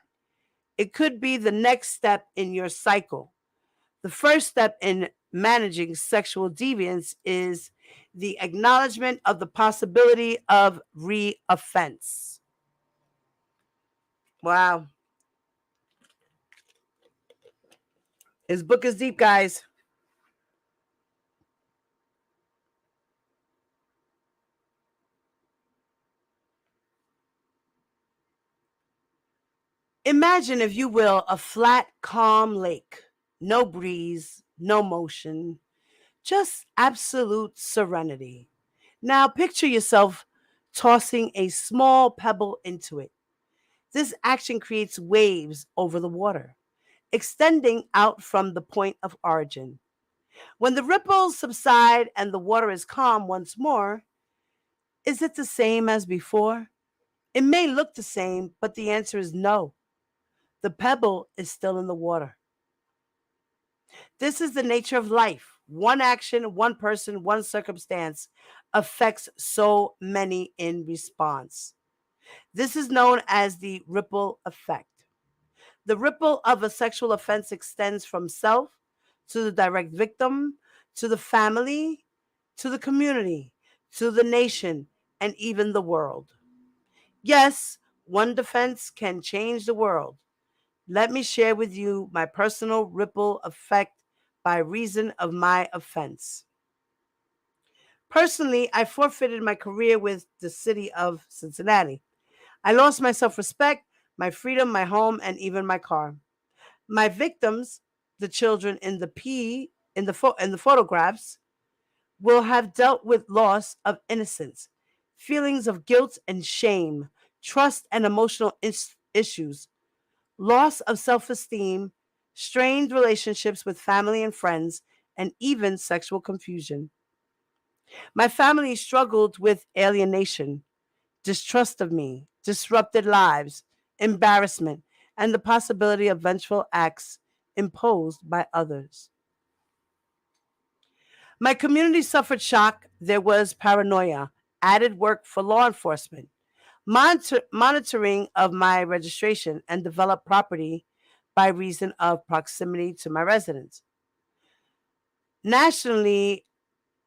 it could be the next step in your cycle. The first step in managing sexual deviance is the acknowledgement of the possibility of reoffense. Wow. His book is deep, guys. Imagine, if you will, a flat, calm lake. No breeze, no motion, just absolute serenity. Now picture yourself tossing a small pebble into it. This action creates waves over the water, extending out from the point of origin. When the ripples subside and the water is calm once more, is it the same as before? It may look the same, but the answer is no. The pebble is still in the water. This is the nature of life. One action, one person, one circumstance affects so many in response. This is known as the ripple effect. The ripple of a sexual offense extends from self to the direct victim, to the family, to the community, to the nation, and even the world. Yes, one defense can change the world. Let me share with you my personal ripple effect by reason of my offense. Personally, I forfeited my career with the city of Cincinnati. I lost my self respect, my freedom, my home, and even my car. My victims, the children in the photographs, will have dealt with loss of innocence, feelings of guilt and shame, trust and emotional issues, loss of self esteem, strained relationships with family and friends, and even sexual confusion. My family struggled with alienation, distrust of me, disrupted lives, embarrassment, and the possibility of vengeful acts imposed by others. My community suffered shock. There was paranoia, added work for law enforcement, monitoring of my registration, and developed property by reason of proximity to my residence. Nationally,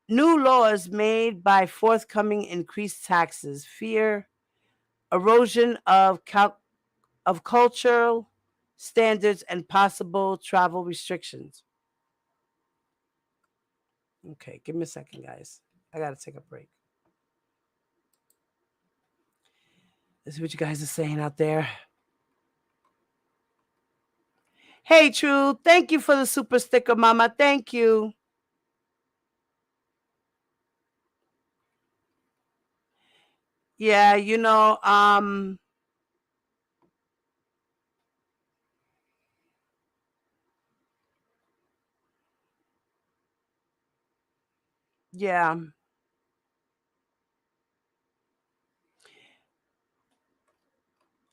new laws made by forthcoming increased taxes, fear, erosion of cultural standards, and possible travel restrictions. Okay, give me a second, guys. I gotta take a break. Let's see what you guys are saying out there. Hey, True, thank you for the super sticker, Mama. Thank you. Yeah, yeah.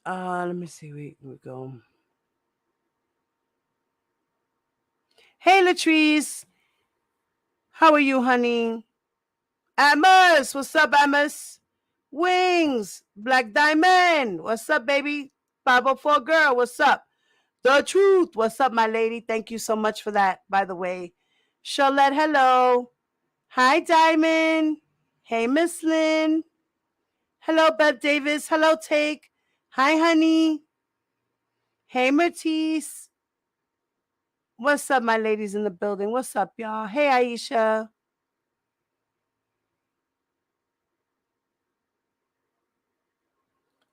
Let me see. We go. Hey, Latrice. How are you, honey? Amos, what's up, Amos? Wings, Black Diamond, what's up, baby? 504 girl, what's up? The Truth, what's up, my lady? Thank you so much for that, by the way. Charlotte, hello. Hi, Diamond. Hey, Miss Lynn. Hello, Bev Davis. Hello, Take. Hi, honey. Hey, Matisse. What's up, my ladies in the building? What's up, y'all? Hey, Aisha.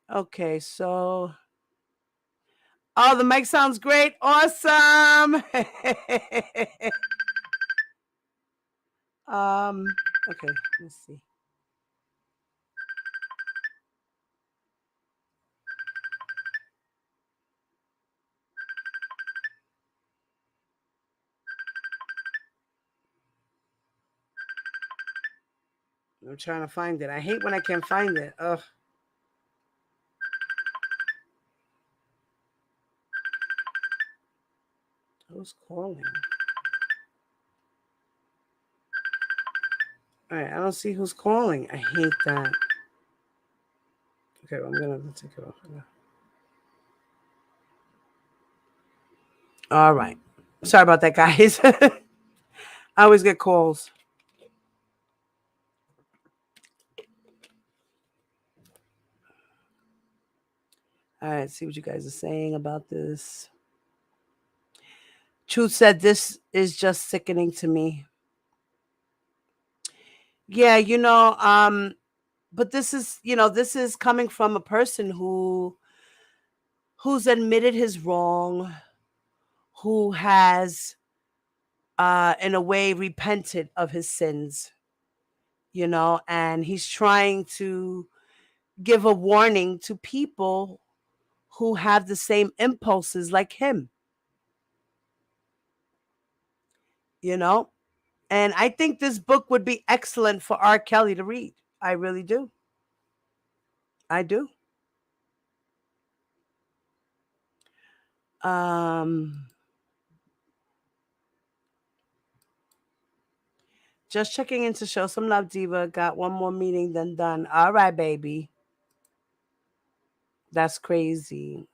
Okay, so the mic sounds great. Awesome. Okay, let's see. I'm trying to find it. I hate when I can't find it. Ugh. Who's calling? All right, I don't see who's calling. I hate that. Okay, well, I'm gonna take it off. All right. Sorry about that, guys. I always get calls. All right, see what you guys are saying about this. Truth said, this is just sickening to me. Yeah, but this is coming from a person who's admitted his wrong, who has in a way repented of his sins, and he's trying to give a warning to people who have the same impulses like him, you know? And I think this book would be excellent for R. Kelly to read. I really do. I do. Just checking in to show some love, Diva. Got one more meeting, then done. All right, baby. That's crazy.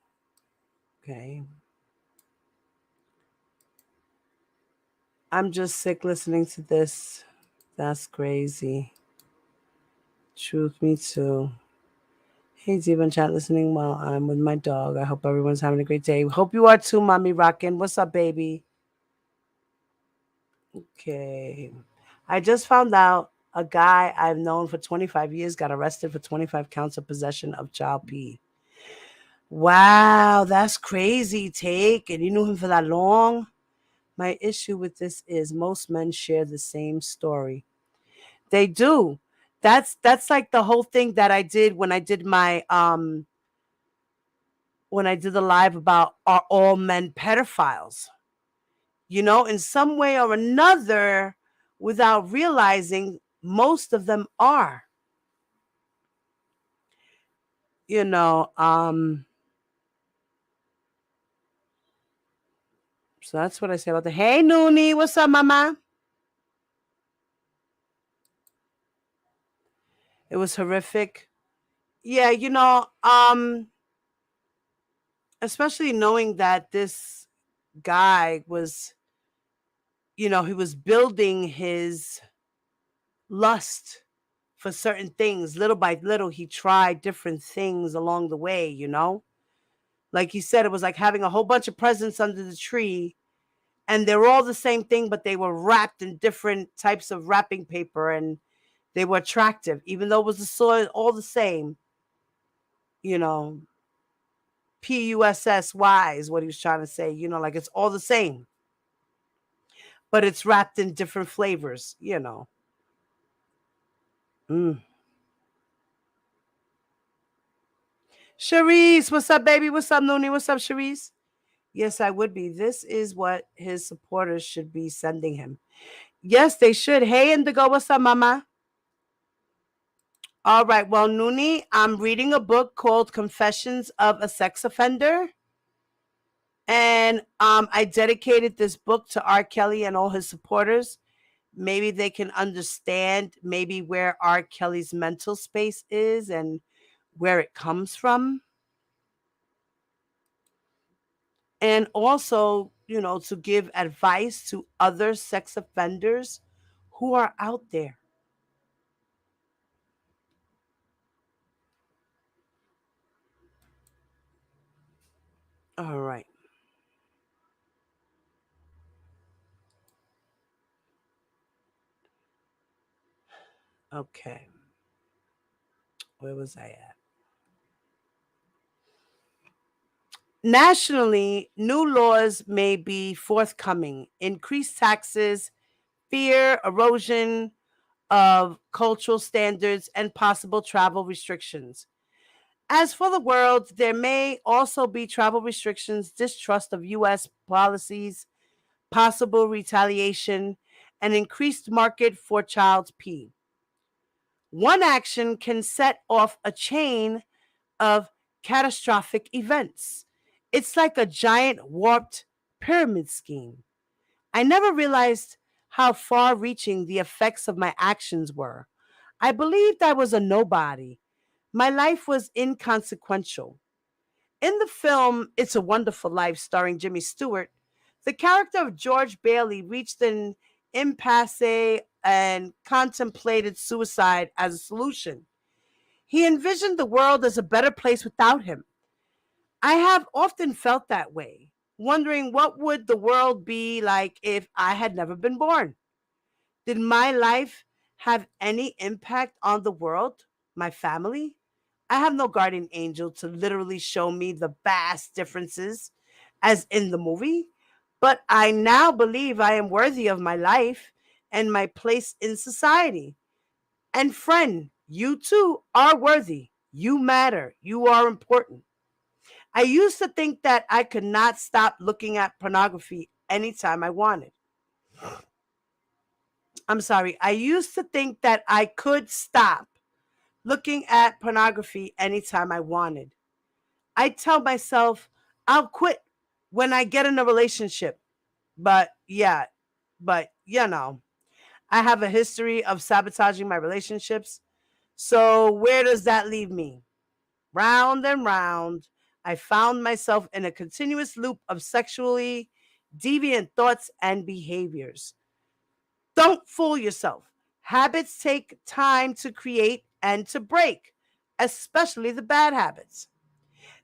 Okay. I'm just sick listening to this. That's crazy. Truth, me too. Hey, Diva in chat listening while I'm with my dog. I hope everyone's having a great day. Hope you are too, Mommy Rockin'. What's up, baby? Okay. I just found out a guy I've known for 25 years got arrested for 25 counts of possession of child P. Wow, that's crazy, Take. And you knew him for that long? My issue with this is most men share the same story. They do. That's like the whole thing that I did when I did my when I did the live about are all men pedophiles. In some way or another, without realizing, most of them are. You know, so that's what I say about the hey Noonie, what's up, mama? It was horrific. Yeah, especially knowing that this guy was, he was building his lust for certain things. Little by little, he tried different things along the way, Like he said, it was like having a whole bunch of presents under the tree, and they're all the same thing, but they were wrapped in different types of wrapping paper, and they were attractive, even though it was the soil all the same. PUSSY is what he was trying to say. Like it's all the same, but it's wrapped in different flavors. Mm. Sharice, what's up, baby? What's up, Noonie? What's up, Sharice? Yes, I would be. This is what his supporters should be sending him. Yes, they should. Hey, Indigo, what's up, mama? All right. Well, Noonie, I'm reading a book called Confessions of a Sex Offender. And I dedicated this book to R. Kelly and all his supporters. Maybe they can understand maybe where R. Kelly's mental space is and where it comes from. And also, to give advice to other sex offenders who are out there. All right. Okay. Where was I at? Nationally, new laws may be forthcoming. Increased taxes, fear, erosion of cultural standards, and possible travel restrictions. As for the world, there may also be travel restrictions, distrust of U.S. policies, possible retaliation, and increased market for child P. One action can set off a chain of catastrophic events. It's like a giant warped pyramid scheme. I never realized how far reaching the effects of my actions were. I believed I was a nobody. My life was inconsequential. In the film It's a Wonderful Life, starring Jimmy Stewart, the character of George Bailey reached an impasse and contemplated suicide as a solution. He envisioned the world as a better place without him. I have often felt that way, wondering what would the world be like if I had never been born. Did my life have any impact on the world, my family? I have no guardian angel to literally show me the vast differences as in the movie, but I now believe I am worthy of my life and my place in society. And friend, you too are worthy. You matter. You are important. I used to think that I could not stop looking at pornography anytime I wanted. I'm sorry. I used to think that I could stop looking at pornography anytime I wanted. I tell myself I'll quit when I get in a relationship. But yeah, I have a history of sabotaging my relationships. So where does that leave me? Round and round, I found myself in a continuous loop of sexually deviant thoughts and behaviors. Don't fool yourself. Habits take time to create and to break, especially the bad habits.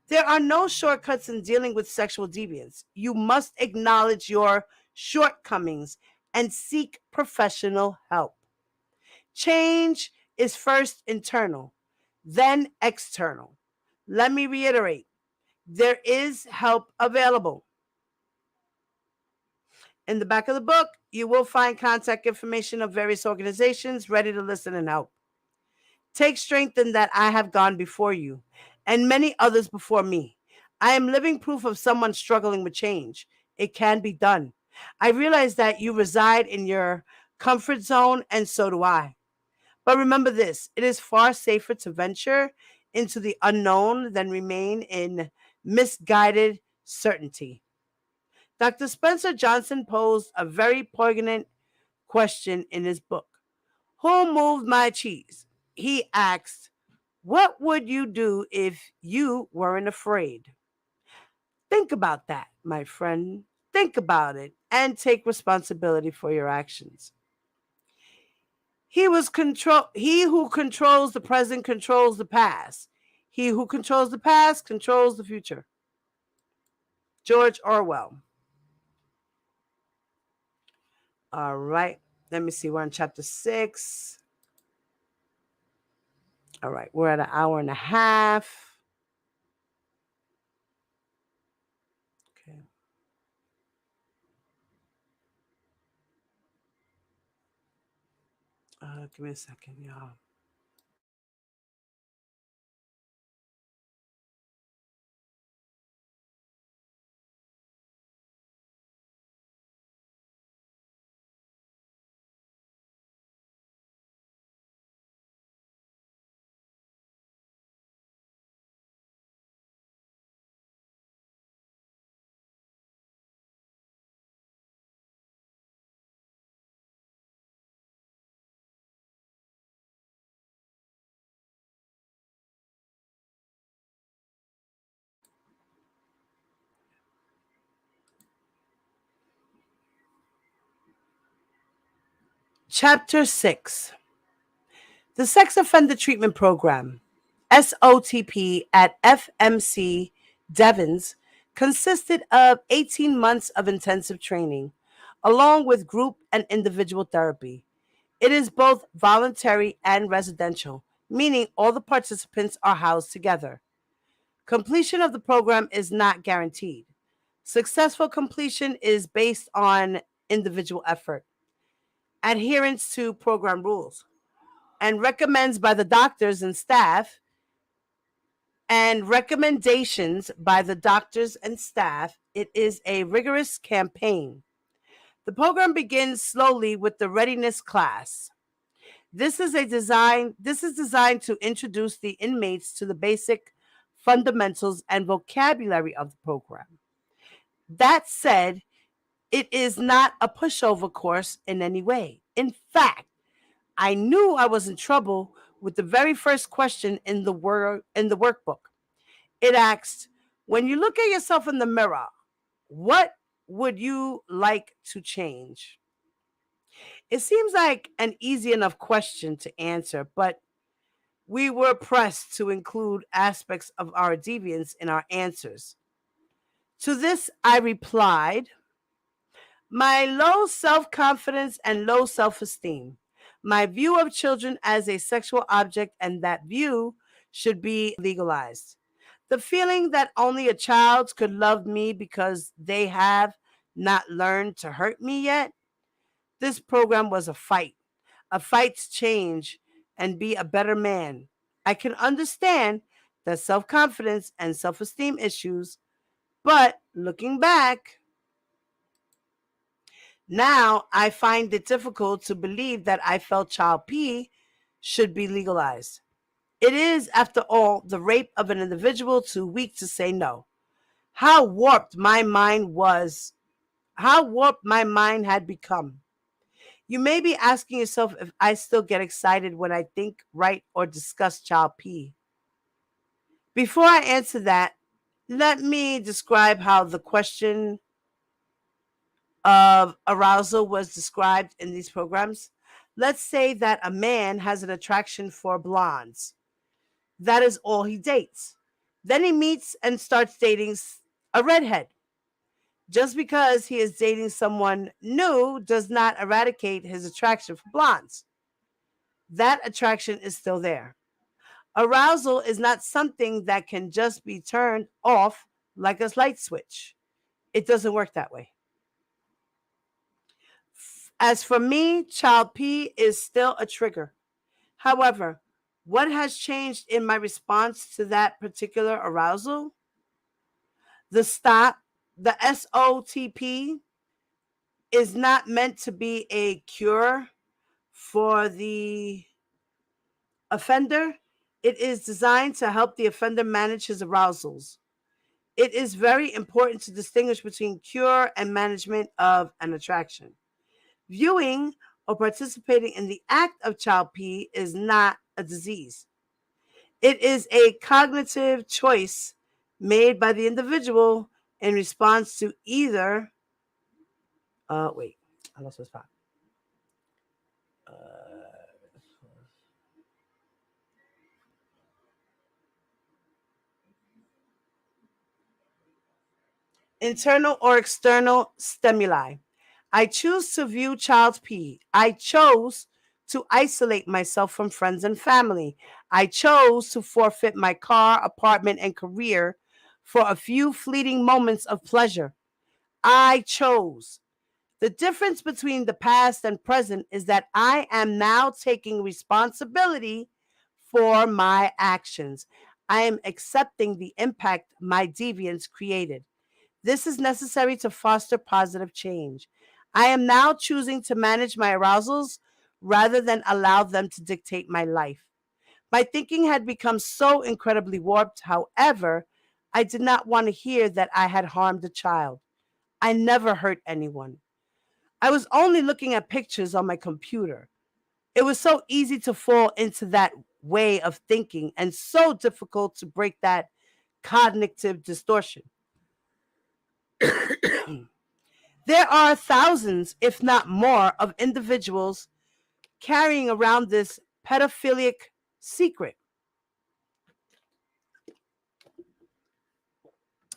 There are no shortcuts in dealing with sexual deviance. You must acknowledge your shortcomings and seek professional help. Change is first internal, then external. Let me reiterate, there is help available. In the back of the book, you will find contact information of various organizations ready to listen and help. Take strength in that I have gone before you and many others before me. I am living proof of someone struggling with change. It can be done. I realize that you reside in your comfort zone, and so do I. But remember this, it is far safer to venture into the unknown than remain in misguided certainty. Dr. Spencer Johnson posed a very poignant question in his book. Who moved my cheese? He asked, what would you do if you weren't afraid? Think about that, my friend. Think about it and take responsibility for your actions. He who controls the present controls the past. He who controls the past controls the future. George Orwell. All right. Let me see. We're on chapter 6. All right. We're at an hour and a half. Okay. Give me a second, y'all. Chapter 6. The Sex Offender Treatment Program, SOTP, at FMC Devons consisted of 18 months of intensive training, along with group and individual therapy. It is both voluntary and residential, meaning all the participants are housed together. Completion of the program is not guaranteed. Successful completion is based on individual effort, adherence to program rules, and recommends by the doctors and staff and recommendations by the doctors and staff. It is a rigorous campaign. The program begins slowly with the Readiness Class. This is designed to introduce the inmates to the basic fundamentals and vocabulary of the program. That said, It is not a pushover course in any way. In fact, I knew I was in trouble with the very first question in the workbook. It asked, when you look at yourself in the mirror, what would you like to change? It seems like an easy enough question to answer, but we were pressed to include aspects of our deviance in our answers. To this, I replied, my low self confidence and low self esteem, my view of children as a sexual object, and that view should be legalized. The feeling that only a child could love me because they have not learned to hurt me yet. This program was a fight to change and be a better man. I can understand the self confidence and self esteem issues, but looking back, now I find it difficult to believe that I felt child P should be legalized. It is, after all, the rape of an individual too weak to say no. How warped my mind was, how warped my mind had become. You may be asking yourself if I still get excited when I think, write, or discuss child P. Before I answer that, let me describe how the question of arousal was described in these programs. Let's say that a man has an attraction for blondes. That is all he dates. Then he meets and starts dating a redhead. Just because he is dating someone new does not eradicate his attraction for blondes. That attraction is still there. Arousal is not something that can just be turned off like a light switch. It doesn't work that way. As for me, child P is still a trigger. However, what has changed in my response to that particular arousal? The SOTP is not meant to be a cure for the offender. It is designed to help the offender manage his arousals. It is very important to distinguish between cure and management of an attraction. Viewing or participating in the act of child P is not a disease. It is a cognitive choice made by the individual in response to either, wait, I lost my spot. Internal or external stimuli. I choose to view child P. I chose to isolate myself from friends and family. I chose to forfeit my car, apartment, and career for a few fleeting moments of pleasure. I chose. The difference between the past and present is that I am now taking responsibility for my actions. I am accepting the impact my deviance created. This is necessary to foster positive change. I am now choosing to manage my arousals rather than allow them to dictate my life. My thinking had become so incredibly warped, however, I did not want to hear that I had harmed a child. I never hurt anyone. I was only looking at pictures on my computer. It was so easy to fall into that way of thinking and so difficult to break that cognitive distortion. There are thousands, if not more, of individuals carrying around this pedophilic secret.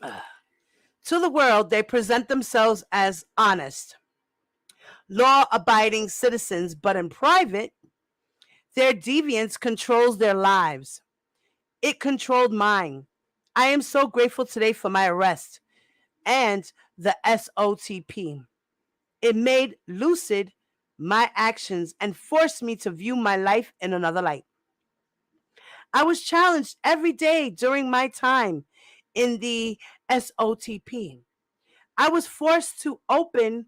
To the world, they present themselves as honest, law abiding citizens, but in private, their deviance controls their lives. It controlled mine. I am so grateful today for my arrest and the SOTP. It made lucid my actions and forced me to view my life in another light. I was challenged every day during my time in the SOTP. I was forced to open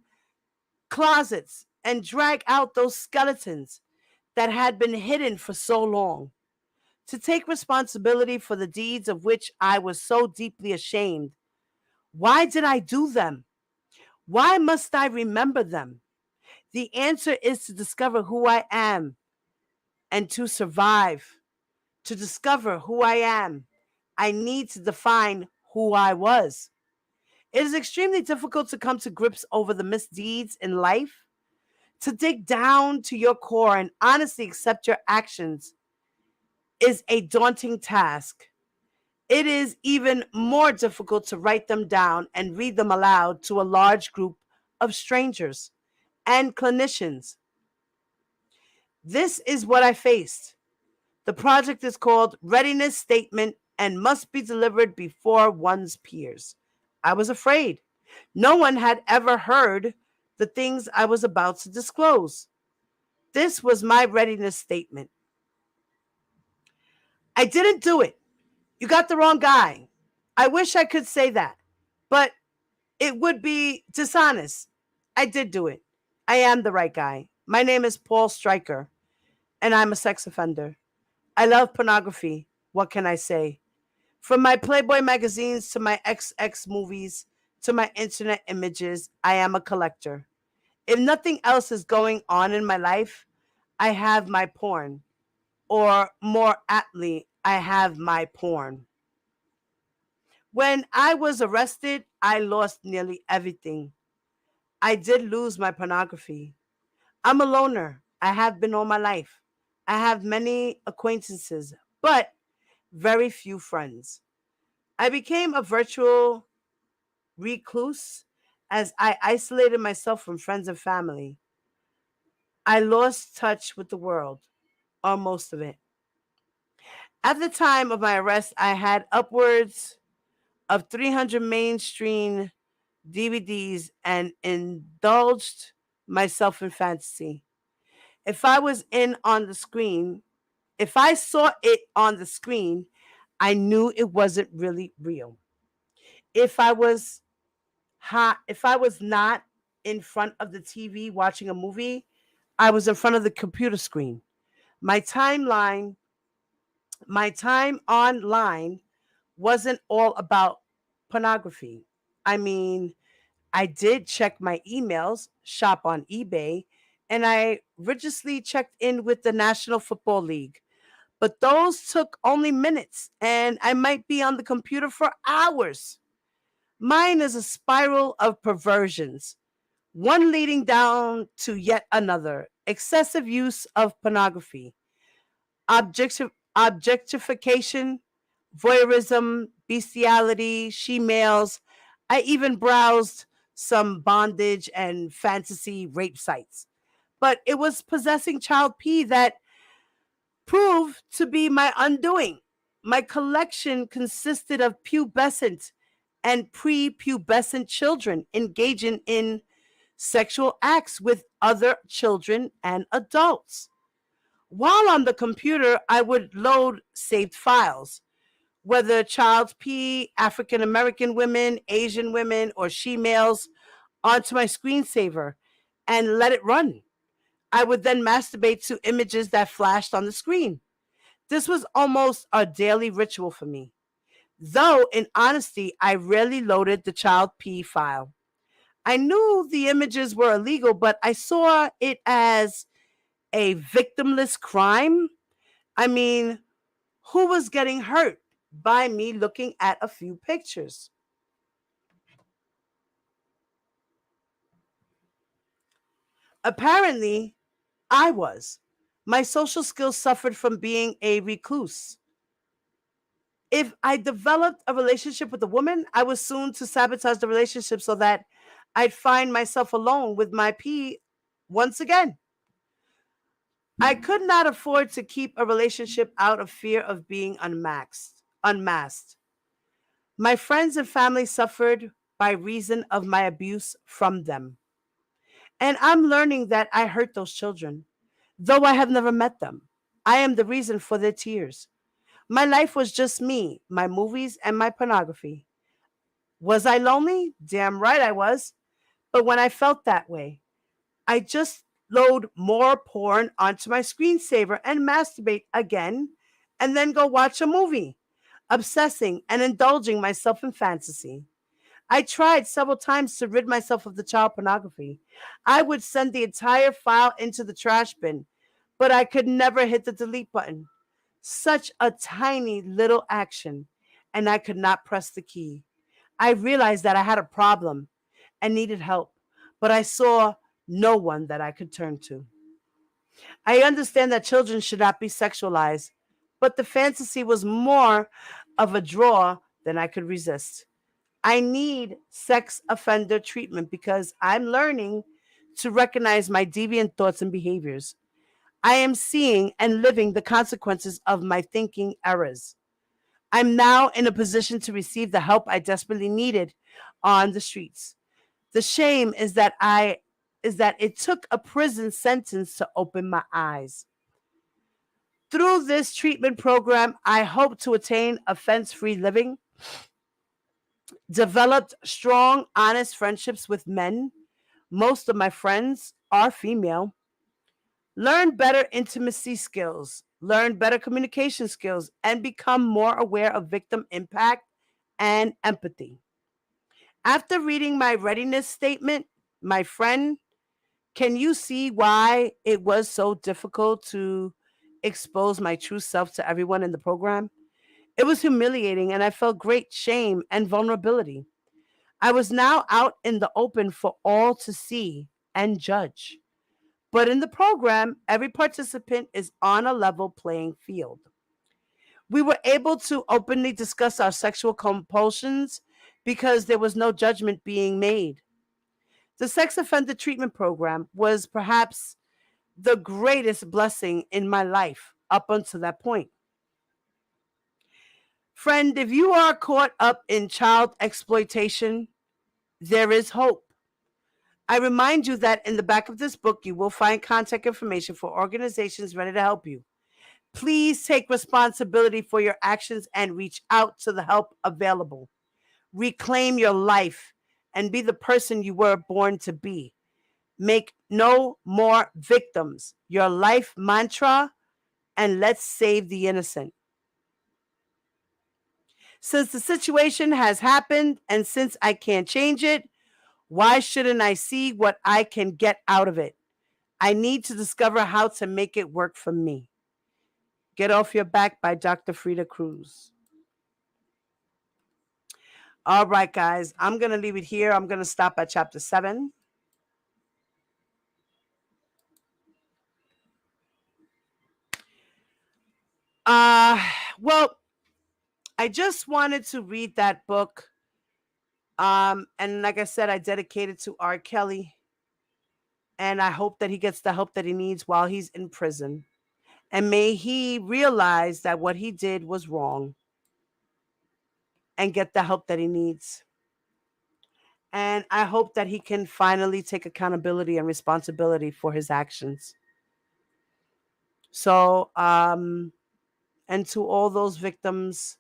closets and drag out those skeletons that had been hidden for so long, to take responsibility for the deeds of which I was so deeply ashamed. Why did I do them? Why must I remember them? The answer is to discover who I am and to survive. To discover who I am, I need to define who I was. It is extremely difficult to come to grips over the misdeeds in life. To dig down to your core and honestly accept your actions is a daunting task. It is even more difficult to write them down and read them aloud to a large group of strangers and clinicians. This is what I faced. The project is called Readiness Statement and must be delivered before one's peers. I was afraid. No one had ever heard the things I was about to disclose. This was my readiness statement. I didn't do it. You got the wrong guy. I wish I could say that, but it would be dishonest. I did do it. I am the right guy. My name is Paul Stryker, and I'm a sex offender. I love pornography. What can I say? From my Playboy magazines to my XX movies to my internet images, I am a collector. If nothing else is going on in my life, I have my porn. Or more aptly, I have my porn. When I was arrested, I lost nearly everything. I did lose my pornography. I'm a loner. I have been all my life. I have many acquaintances, but very few friends. I became a virtual recluse as I isolated myself from friends and family. I lost touch with the world, or most of it. At the time of my arrest, I had upwards of 300 mainstream DVDs and indulged myself in fantasy. If I was in on the screen, if I saw it on the screen, I knew it wasn't really real. If I was if I was not in front of the TV watching a movie, I was in front of the computer screen. My timeline, my time online wasn't all about pornography. I mean, I did check my emails, shop on eBay, and I religiously checked in with the National Football League. But those took only minutes, and I might be on the computer for hours. Mine is a spiral of perversions, one leading down to yet another. Excessive use of pornography, objectification, voyeurism, bestiality, she males. I even browsed some bondage and fantasy rape sites. But it was possessing child P that proved to be my undoing. My collection consisted of pubescent and prepubescent children engaging in sexual acts with other children and adults. While on the computer, I would load saved files, whether child P, African American women, Asian women, or she males, onto my screensaver and let it run. I would then masturbate to images that flashed on the screen. This was almost a daily ritual for me. Though, in honesty, I rarely loaded the child P file. I knew the images were illegal, but I saw it as a victimless crime. I mean, who was getting hurt by me looking at a few pictures? Apparently, I was. My social skills suffered from being a recluse. If I developed a relationship with a woman, I was soon to sabotage the relationship so that I'd find myself alone with my pee once again. I could not afford to keep a relationship out of fear of being unmasked. My friends and family suffered by reason of my abuse from them. And I'm learning that I hurt those children, though I have never met them. I am the reason for their tears. My life was just me, my movies, and my pornography. Was I lonely? Damn right I was. But when I felt that way, I just load more porn onto my screensaver and masturbate again, and then go watch a movie, obsessing and indulging myself in fantasy. I tried several times to rid myself of the child pornography. I would send the entire file into the trash bin, but I could never hit the delete button. Such a tiny little action, and I could not press the key. I realized that I had a problem and needed help, but I saw no one that I could turn to. I understand that children should not be sexualized, but the fantasy was more of a draw than I could resist. I need sex offender treatment because I'm learning to recognize my deviant thoughts and behaviors. I am seeing and living the consequences of my thinking errors. I'm now in a position to receive the help I desperately needed on the streets. The shame is that it took a prison sentence to open my eyes. Through this treatment program, I hope to attain offense-free living, developed strong, honest friendships with men. Most of my friends are female. Learn better intimacy skills, learn better communication skills, and become more aware of victim impact and empathy. After reading my readiness statement, my friend, can you see why it was so difficult to expose my true self to everyone in the program? It was humiliating, and I felt great shame and vulnerability. I was now out in the open for all to see and judge. But in the program, every participant is on a level playing field. We were able to openly discuss our sexual compulsions because there was no judgment being made. The sex offender treatment program was perhaps the greatest blessing in my life up until that point. Friend, if you are caught up in child exploitation, there is hope. I remind you that in the back of this book, you will find contact information for organizations ready to help you. Please take responsibility for your actions and reach out to the help available. Reclaim your life and be the person you were born to be. Make no more victims your life mantra, and let's save the innocent. Since the situation has happened and since I can't change it, why shouldn't I see what I can get out of it? I need to discover how to make it work for me. Get Off Your Back by Dr. Frida Cruz. All right, guys, I'm going to leave it here. I'm going to stop at chapter 7. Uh, well, I just wanted to read that book. And like I said, I dedicate it to R. Kelly. And I hope that he gets the help that he needs while he's in prison. And may he realize that what he did was wrong and get the help that he needs. And I hope that he can finally take accountability and responsibility for his actions. So, and to all those victims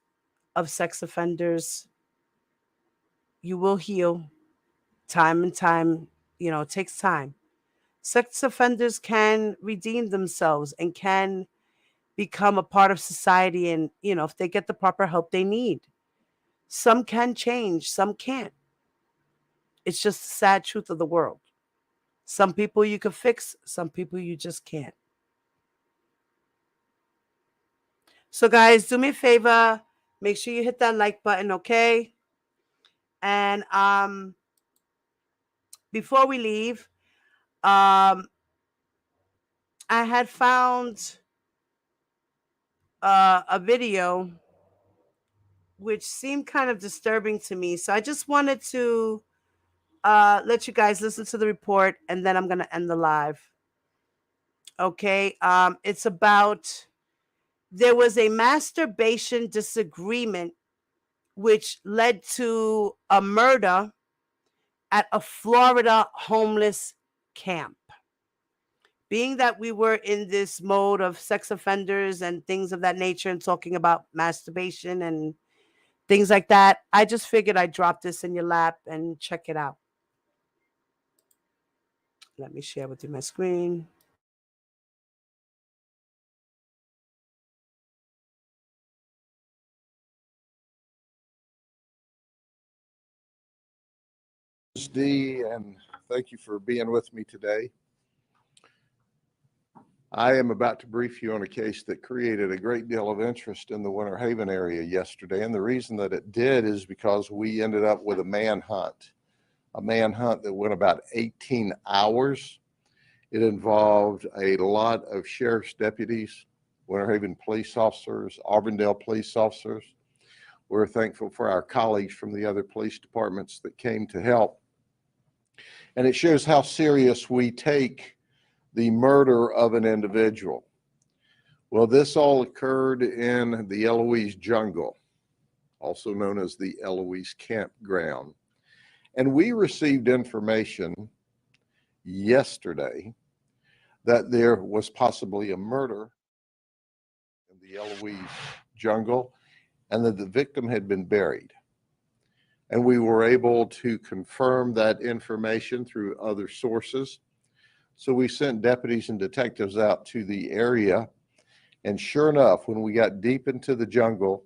of sex offenders, you will heal time and time. You know, it takes time. Sex offenders can redeem themselves and can become a part of society. And, you know, if they get the proper help they need, some can change, some can't. It's just the sad truth of the world. Some people you can fix, some people you just can't. So, guys, do me a favor. Make sure you hit that like button, okay? And before we leave, I had found a video which seemed kind of disturbing to me. So I just wanted to let you guys listen to the report, and then I'm going to end the live. Okay. It's about there was a masturbation disagreement which led to a murder at a Florida homeless camp. Being that we were in this mode of sex offenders and things of that nature and talking about masturbation and things like that, I just figured I'd drop this in your lap and check it out. Let me share with you my screen. Dee, and thank you for being with me today. I am about to brief you on a case that created a great deal of interest in the Winter Haven area yesterday, and the reason that it did is because we ended up with a manhunt that went about 18 hours. It involved a lot of sheriff's deputies, Winter Haven police officers, Auburndale police officers. We're thankful for our colleagues from the other police departments that came to help. And it shows how serious we take the murder of an individual. Well, this all occurred in the Eloise jungle, also known as the Eloise campground. And we received information yesterday that there was possibly a murder in the Eloise jungle and that the victim had been buried. And we were able to confirm that information through other sources. So we sent deputies and detectives out to the area. And sure enough, when we got deep into the jungle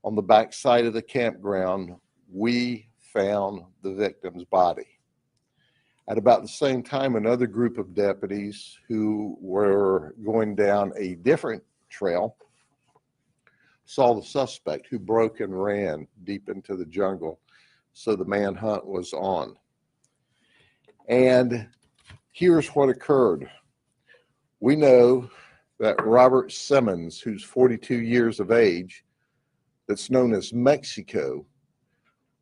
on the back side of the campground, we found the victim's body. At about the same time, another group of deputies who were going down a different trail saw the suspect who broke and ran deep into the jungle. So the manhunt was on. And here's what occurred. We know that Robert Simmons, who's 42 years of age, that's known as Mexico,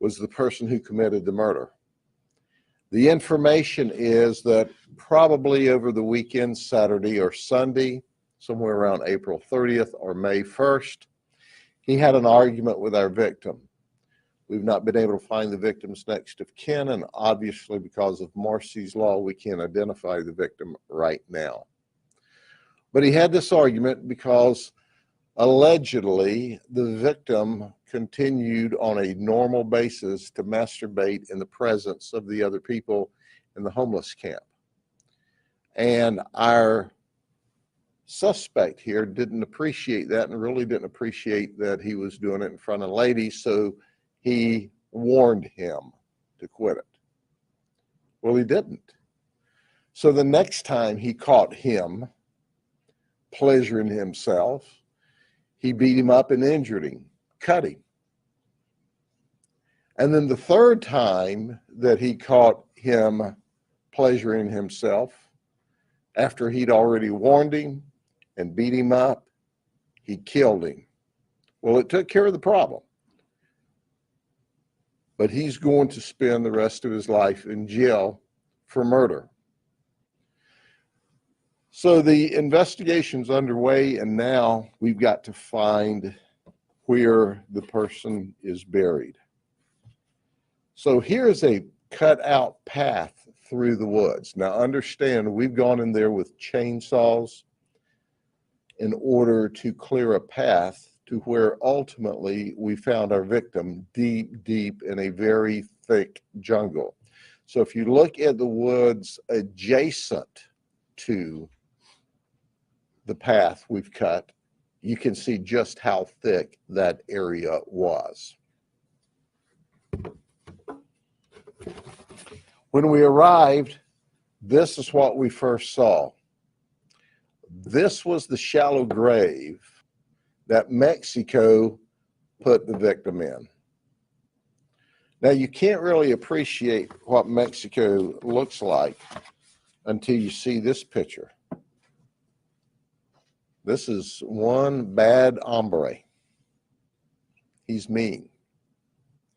was the person who committed the murder. The information is that probably over the weekend, Saturday or Sunday, somewhere around April 30th or May 1st, he had an argument with our victim. We've not been able to find the victim's next of kin, and obviously because of Marcy's law, we can't identify the victim right now. But he had this argument because allegedly the victim continued on a normal basis to masturbate in the presence of the other people in the homeless camp. And our suspect here didn't appreciate that and really didn't appreciate that he was doing it in front of ladies, so he warned him to quit it. Well, he didn't. So the next time he caught him pleasuring himself, he beat him up and injured him, cut him. And then the third time that he caught him pleasuring himself, after he'd already warned him and beat him up, he killed him. Well, it took care of the problem. But he's going to spend the rest of his life in jail for murder. So the investigation's underway, and now we've got to find where the person is buried. So here's a cut out path through the woods. Now understand, we've gone in there with chainsaws in order to clear a path to where ultimately we found our victim deep, deep in a very thick jungle. So if you look at the woods adjacent to the path we've cut, you can see just how thick that area was. When we arrived, this is what we first saw. This was the shallow grave that Mexico put the victim in. Now, you can't really appreciate what Mexico looks like until you see this picture. This is one bad hombre. He's mean.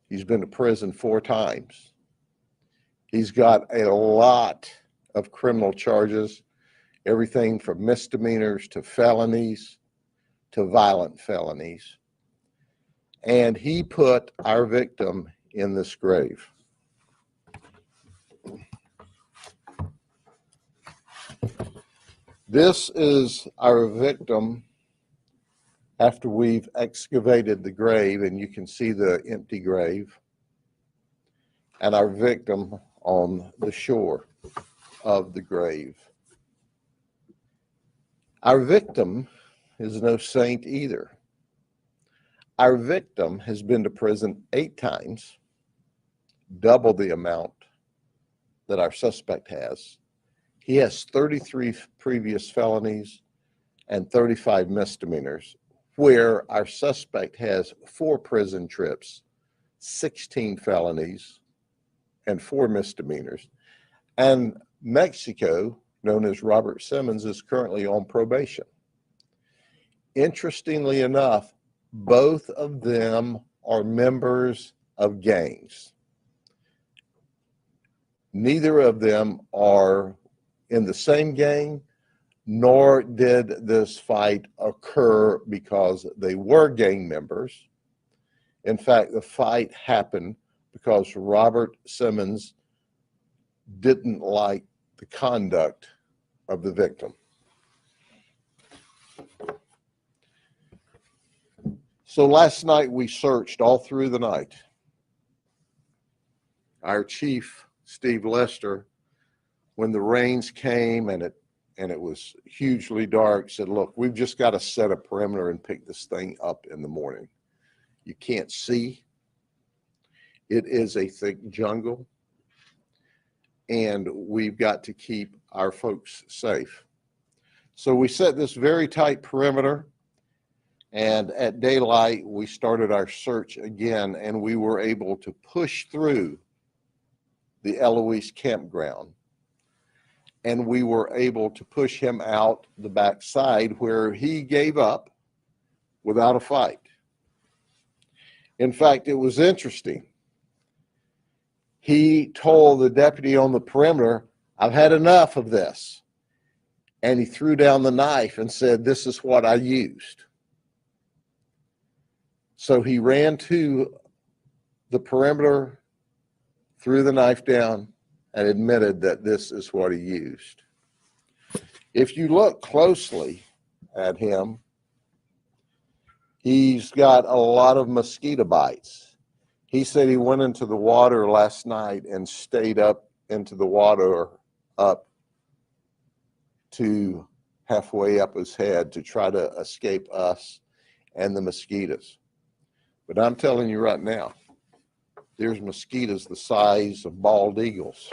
He's been to prison 4 times. He's got a lot of criminal charges, everything from misdemeanors to felonies to violent felonies. And he put our victim in this grave. This is our victim after we've excavated the grave, and you can see the empty grave, and our victim on the shore of the grave. Our victim is no saint either. Our victim has been to prison 8 times, double the amount that our suspect has. He has 33 previous felonies and 35 misdemeanors, where our suspect has 4 prison trips, 16 felonies, and 4 misdemeanors. And Mexico, known as Robert Simmons, is currently on probation. Interestingly enough, both of them are members of gangs. Neither of them are in the same gang, nor did this fight occur because they were gang members. In fact, the fight happened because Robert Simmons didn't like the conduct of the victim. So last night we searched all through the night. Our chief, Steve Lester, when the rains came and it was hugely dark, said, look, we've just got to set a perimeter and pick this thing up in the morning. You can't see. It is a thick jungle, and we've got to keep our folks safe. So we set this very tight perimeter, and at daylight, we started our search again, and we were able to push through the Eloise campground. And we were able to push him out the backside where he gave up without a fight. In fact, it was interesting. He told the deputy on the perimeter, I've had enough of this. And he threw down the knife and said, this is what I used. So he ran to the perimeter, threw the knife down, and admitted that this is what he used. If you look closely at him, he's got a lot of mosquito bites. He said he went into the water last night and stayed up into the water up to halfway up his head to try to escape us and the mosquitoes. But I'm telling you right now, there's mosquitoes the size of bald eagles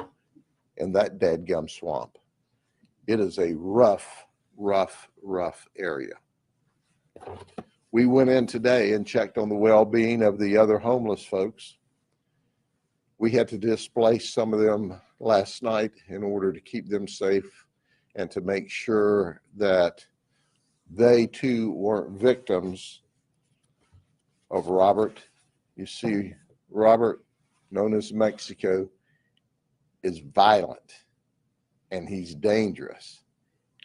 in that dadgum swamp. It is a rough area. We went in today and checked on the well-being of the other homeless folks. We had to displace some of them last night in order to keep them safe and to make sure that they too weren't victims of Robert. You see, Robert, known as Mexico, is violent, and he's dangerous,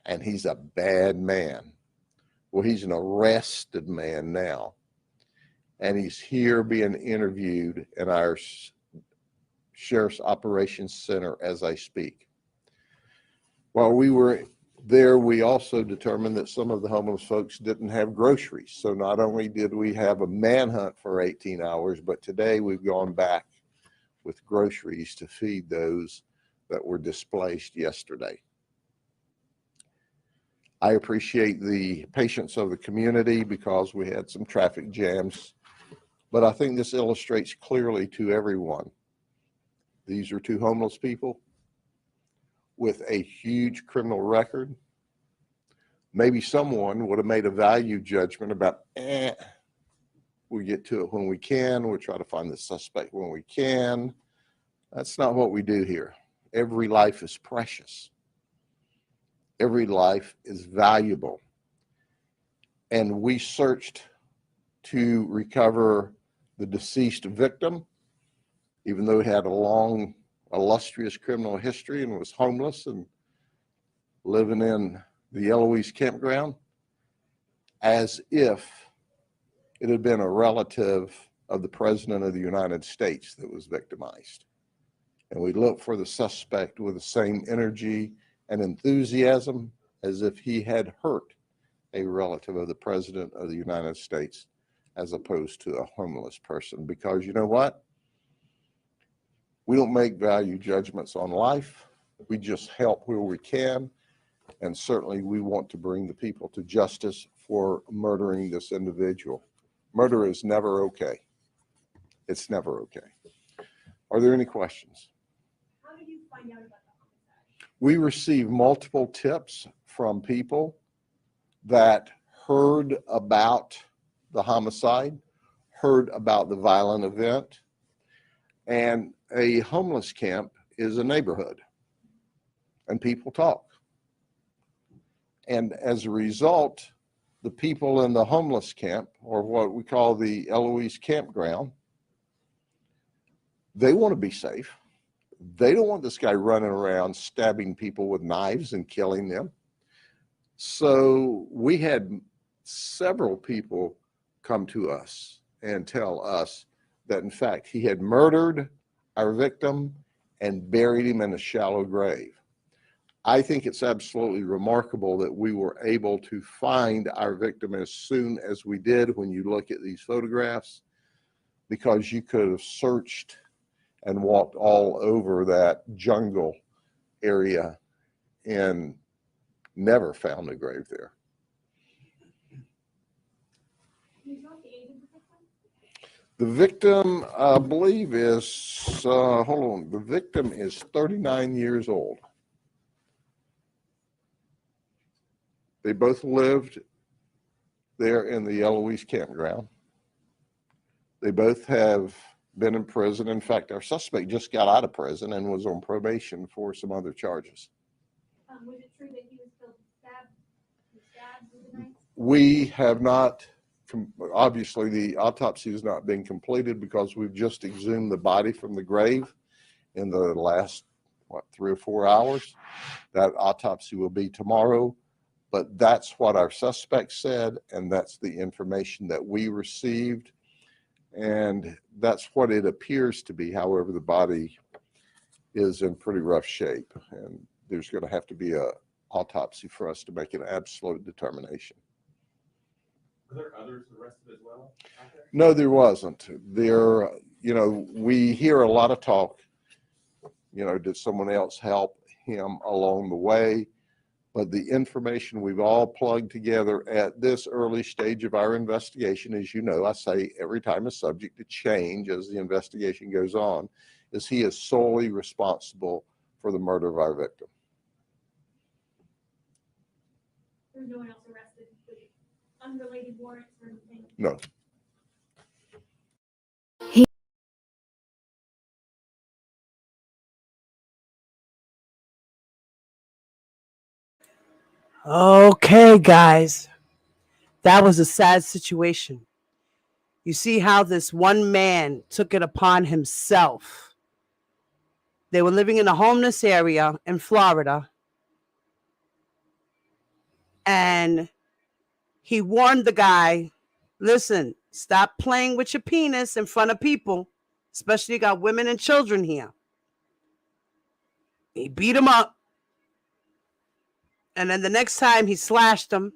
and he's a bad man. Well, he's an arrested man now, and he's here being interviewed in our Sheriff's Operations Center as I speak. While we were there, we also determined that some of the homeless folks didn't have groceries. So not only did we have a manhunt for 18 hours, but today we've gone back with groceries to feed those that were displaced yesterday. I appreciate the patience of the community because we had some traffic jams, but I think this illustrates clearly to everyone. These are 2 homeless people with a huge criminal record. Maybe someone would have made a value judgment about, we get to it when we can, we'll try to find the suspect when we can. That's not what we do here. Every life is precious. Every life is valuable. And we searched to recover the deceased victim, even though he had a long, illustrious criminal history and was homeless and living in the Eloise campground, as if it had been a relative of the President of the United States that was victimized. And we looked for the suspect with the same energy and enthusiasm as if he had hurt a relative of the President of the United States, as opposed to a homeless person. Because you know what? We don't make value judgments on life. We just help where we can. And certainly we want to bring the people to justice for murdering this individual. Murder is never okay. It's never okay. Are there any questions? How do you find We received multiple tips from people that heard about the homicide, heard about the violent event, and a homeless camp is a neighborhood, and people talk. And as a result, the people in the homeless camp, or what we call the Eloise campground, they want to be safe. They don't want this guy running around stabbing people with knives and killing them. So we had several people come to us and tell us that, in fact, he had murdered our victim and buried him in a shallow grave. I think it's absolutely remarkable that we were able to find our victim as soon as we did when you look at these photographs, because you could have searched and walked all over that jungle area and never found a grave there. The victim, I believe, is, hold on, the victim is 39 years old. They both lived there in the Eloise campground. They both have been in prison. In fact, our suspect just got out of prison and was on probation for some other charges. Was it true that he was killed stabbed with a knife? We have not, obviously the autopsy has not been completed because we've just exhumed the body from the grave in the last, 3 or 4 hours. That autopsy will be tomorrow, but that's what our suspect said, and that's the information that we received, and that's what it appears to be. However, the body is in pretty rough shape, and there's going to have to be a autopsy for us to make an absolute determination. Were there others arrested as well? No, there wasn't. There, we hear a lot of talk, did someone else help him along the way? But the information we've all plugged together at this early stage of our investigation, as you know, I say every time is subject to change as the investigation goes on, is he is solely responsible for the murder of our victim. There was no one else arrested with unrelated warrants or anything? No. Okay, guys. That was a sad situation. You see how this one man took it upon himself. They were living in a homeless area in Florida, and he warned the guy, listen, stop playing with your penis in front of people, especially you got women and children here. He beat him up, and then the next time he slashed him.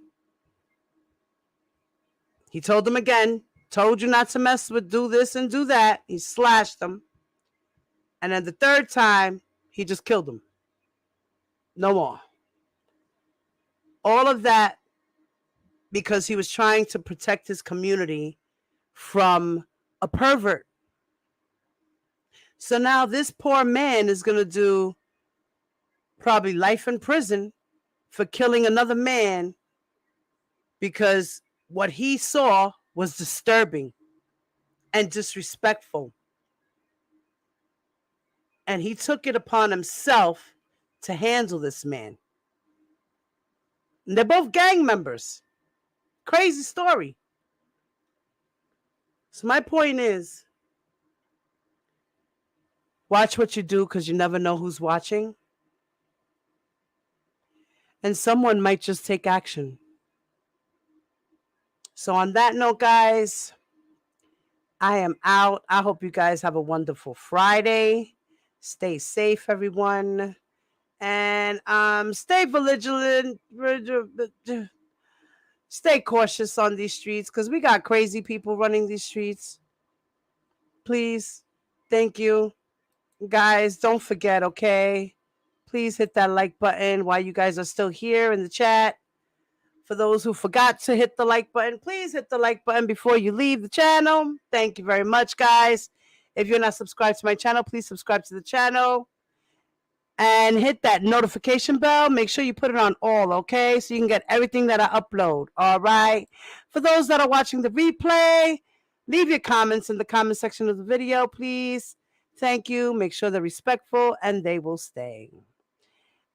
He told him again, told you not to mess with, do this and do that. He slashed him. And then the third time, he just killed him. No more. All of that because he was trying to protect his community from a pervert. So now this poor man is going to do probably life in prison for killing another man because what he saw was disturbing and disrespectful. And he took it upon himself to handle this man. And they're both gang members. Crazy story. So my point is, watch what you do because you never know who's watching. And someone might just take action. So on that note, guys, I am out. I hope you guys have a wonderful Friday. Stay safe, everyone. And stay vigilant. Stay cautious on these streets because we got crazy people running these streets. Please. Thank you. Guys, don't forget, okay? Please hit that like button while you guys are still here in the chat. For those who forgot to hit the like button, please hit the like button before you leave the channel. Thank you very much, guys. If you're not subscribed to my channel, please subscribe to the channel. And hit that notification bell. Make sure you put it on all, okay? So you can get everything that I upload, all right? For those that are watching the replay, leave your comments in the comment section of the video, please. Thank you. Make sure they're respectful and they will stay.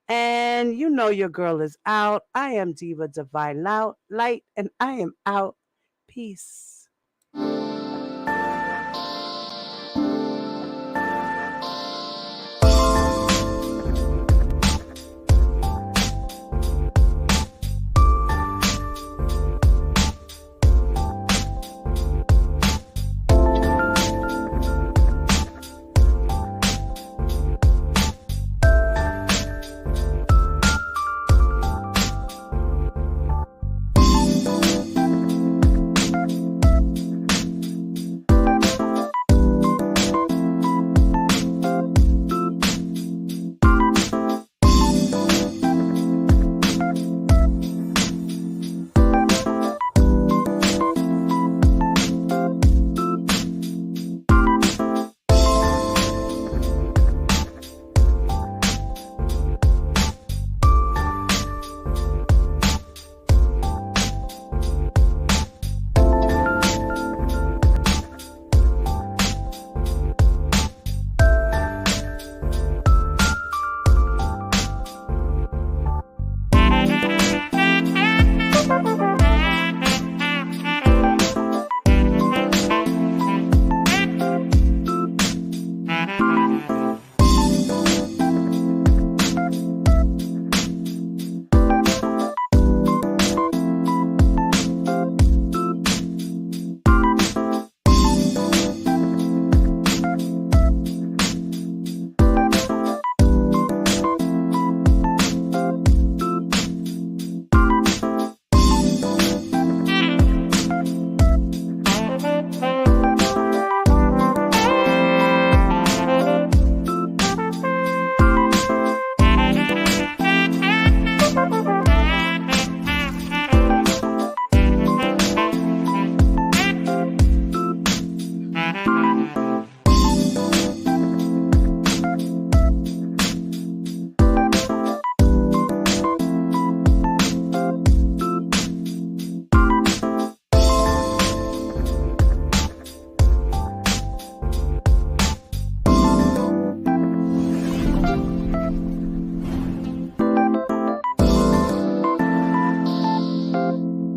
And you know your girl is out. I am Diva Divine Light, and I am out. Peace.